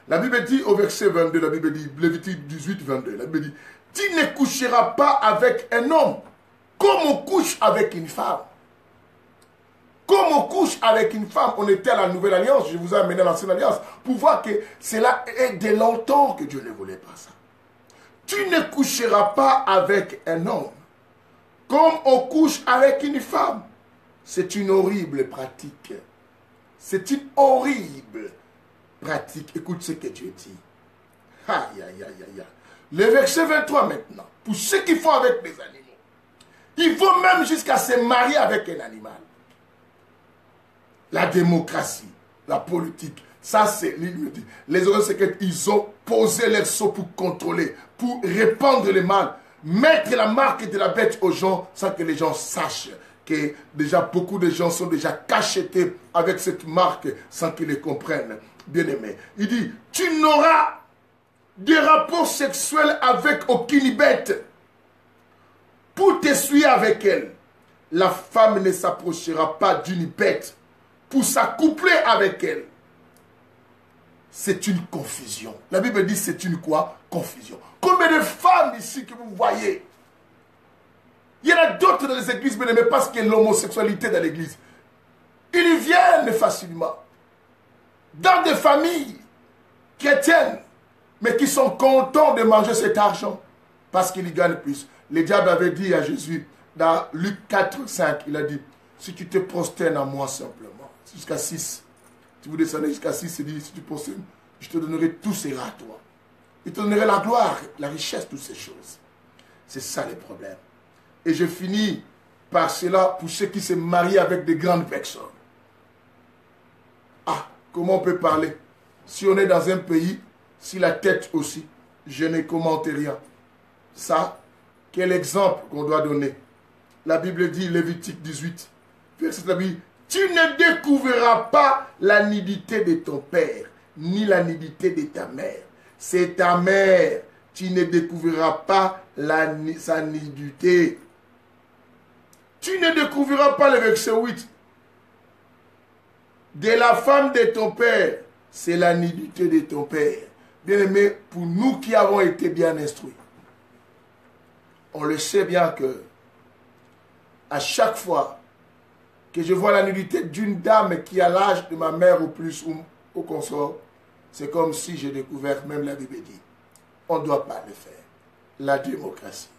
La Bible dit au verset 22, la Bible dit, Lévitique 18, 22, la Bible dit, tu ne coucheras pas avec un homme comme on couche avec une femme. Comme on couche avec une femme, on était à la Nouvelle Alliance, je vous ai amené à l'Ancienne Alliance, pour voir que cela est de longtemps que Dieu ne voulait pas ça. Tu ne coucheras pas avec un homme comme on couche avec une femme. C'est une horrible pratique. C'est une horrible pratique. Écoute ce que Dieu dit. Aïe, aïe, aïe, aïe. Le verset 23 maintenant. Pour ceux qui font avec des animaux. Ils vont même jusqu'à se marier avec un animal. La démocratie, la politique, ça c'est les organes secrets, ils ont posé leur sceau pour contrôler, pour répandre le mal, mettre la marque de la bête aux gens sans que les gens sachent que déjà beaucoup de gens sont déjà cachetés avec cette marque sans qu'ils les comprennent. Bien aimé, il dit, tu n'auras de rapports sexuels avec aucune bête pour t'essuyer avec elle. La femme ne s'approchera pas d'une bête pour s'accoupler avec elle. C'est une confusion. La Bible dit c'est une quoi? Confusion. Combien de femmes ici que vous voyez? Il y en a d'autres dans les églises, mais parce qu'il y a l'homosexualité dans l'église. Ils viennent facilement. dans des familles chrétiennes, mais qui sont contents de manger cet argent parce qu'ils y gagnent plus. Le diable avait dit à Jésus, dans Luc 4, 5, il a dit, si tu te prosternes à moi simplement, jusqu'à 6, si vous descendez jusqu'à 6, il dit, si tu prosternes, je te donnerai tout cela à toi. Il te donnerai la gloire, la richesse, toutes ces choses. C'est ça le problème. Et je finis par cela pour ceux qui se marient avec des grandes personnes. Ah, comment on peut parler? Si on est dans un pays, si la tête aussi, je ne commente rien. Ça, quel exemple qu'on doit donner? La Bible dit, Lévitique 18, verset 8, tu ne découvriras pas la nudité de ton père, ni la nudité de ta mère. C'est ta mère, tu ne découvriras pas sa nudité. Tu ne découvriras pas le verset 8. De la femme de ton père, c'est la nudité de ton père. Bien aimé, pour nous qui avons été bien instruits, on le sait bien que à chaque fois que je vois la nudité d'une dame qui a l'âge de ma mère ou plus ou au consort, c'est comme si j'ai découvert, même la Bible dit, on ne doit pas le faire. La démocratie.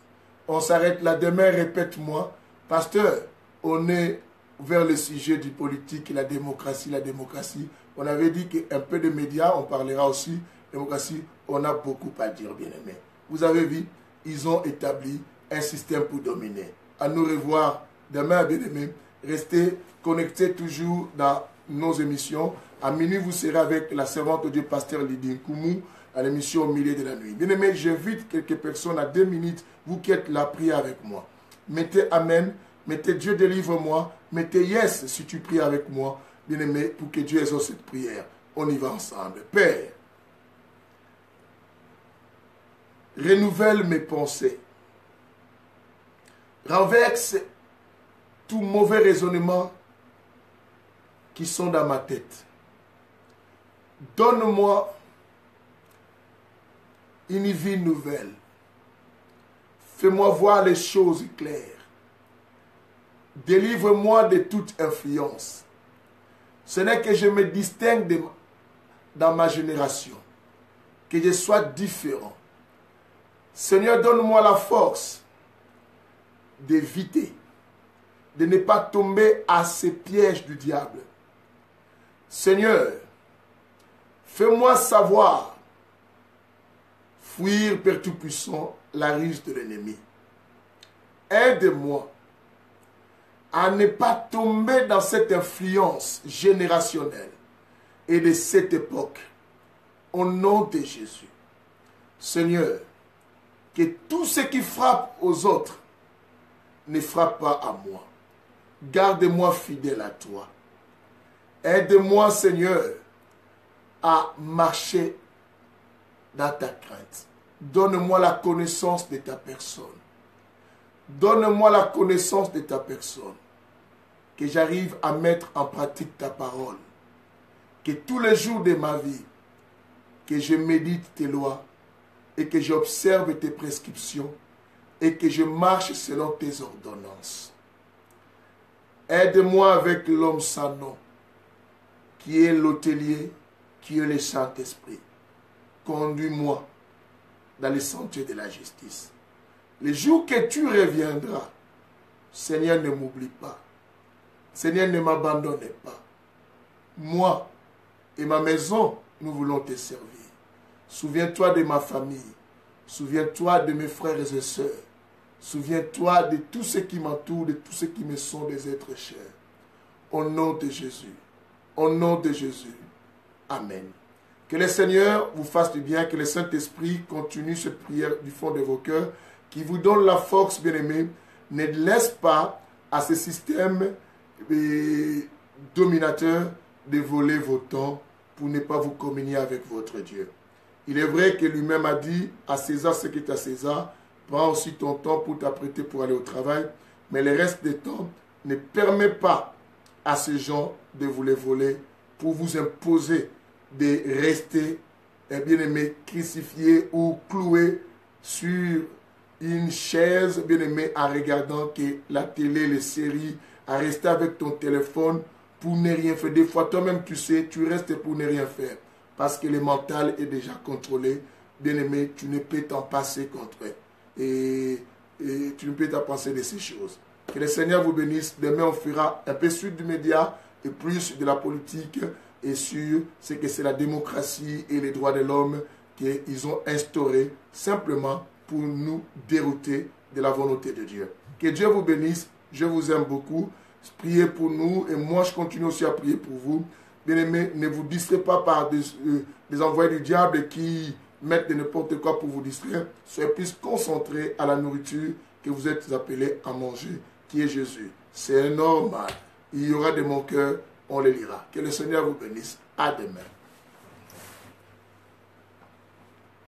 On s'arrête là demain, répète-moi, pasteur, on est vers le sujet du politique, la démocratie, la démocratie. On avait dit qu'un peu de médias, on parlera aussi, démocratie, on a beaucoup à dire, bien aimé. Vous avez vu, ils ont établi un système pour dominer. À nous revoir demain, bien aimé. Restez connectés toujours dans nos émissions. À minuit, vous serez avec la servante de Dieu, pasteur Lydie Koumou, à l'émission au milieu de la nuit. Bien aimé, j'invite quelques personnes à 2 minutes, vous qui êtes là, priez avec moi. Mettez Amen, mettez Dieu délivre-moi, mettez Yes si tu pries avec moi, bien aimé, pour que Dieu exauce cette prière. On y va ensemble. Père, renouvelle mes pensées. Renverse tout mauvais raisonnement qui sont dans ma tête. Donne-moi une vie nouvelle. Fais-moi voir les choses claires. Délivre-moi de toute influence. Ce n'est que je me distingue dans ma génération, que je sois différent. Seigneur, donne-moi la force d'éviter, de ne pas tomber à ces pièges du diable. Seigneur, fais-moi savoir fuir, Père Tout-Puissant, la ruse de l'ennemi. Aide-moi à ne pas tomber dans cette influence générationnelle et de cette époque. Au nom de Jésus. Seigneur, que tout ce qui frappe aux autres ne frappe pas à moi. Garde-moi fidèle à toi. Aide-moi, Seigneur, à marcher dans ta crainte. Donne-moi la connaissance de ta personne. Donne-moi la connaissance de ta personne. Que j'arrive à mettre en pratique ta parole. Que tous les jours de ma vie, que je médite tes lois et que j'observe tes prescriptions et que je marche selon tes ordonnances. Aide-moi avec l'homme sans nom, qui est l'hôtelier, qui est le Saint-Esprit. Conduis-moi dans les sentiers de la justice. Le jour que tu reviendras, Seigneur, ne m'oublie pas. Seigneur, ne m'abandonne pas. Moi et ma maison, nous voulons te servir. Souviens-toi de ma famille. Souviens-toi de mes frères et sœurs. Souviens-toi de tous ceux qui m'entourent, de tous ceux qui me sont des êtres chers. Au nom de Jésus. Au nom de Jésus. Amen. Que le Seigneur vous fasse du bien, que le Saint-Esprit continue cette prière du fond de vos cœurs, qui vous donne la force, bien-aimés. Ne laisse pas à ce système dominateur de voler vos temps pour ne pas vous communier avec votre Dieu. Il est vrai que lui-même a dit à César ce qui est à César, prends aussi ton temps pour t'apprêter pour aller au travail, mais le reste du temps ne permet pas à ces gens de vous les voler pour vous imposer de rester, bien-aimé, crucifié ou cloué sur une chaise, bien-aimé, en regardant que la télé, les séries, à rester avec ton téléphone pour ne rien faire. Des fois, toi-même, tu sais, tu restes pour ne rien faire. Parce que le mental est déjà contrôlé. Bien-aimé, tu ne peux t'en passer contre eux. Et tu ne peux t'en passer de ces choses. Que le Seigneur vous bénisse. Demain, on fera un peu sur du média et plus de la politique et sur ce que c'est la démocratie et les droits de l'homme qu'ils ont instauré simplement pour nous dérouter de la volonté de Dieu. Que Dieu vous bénisse. Je vous aime beaucoup. Priez pour nous et moi, je continue aussi à prier pour vous. Bien-aimés, ne vous distraitez pas par des envoyés du diable qui mettent de n'importe quoi pour vous distraire. Soyez plus concentrés à la nourriture que vous êtes appelés à manger, qui est Jésus. C'est normal. Il y aura de mon cœur, on les lira. Que le Seigneur vous bénisse. À demain.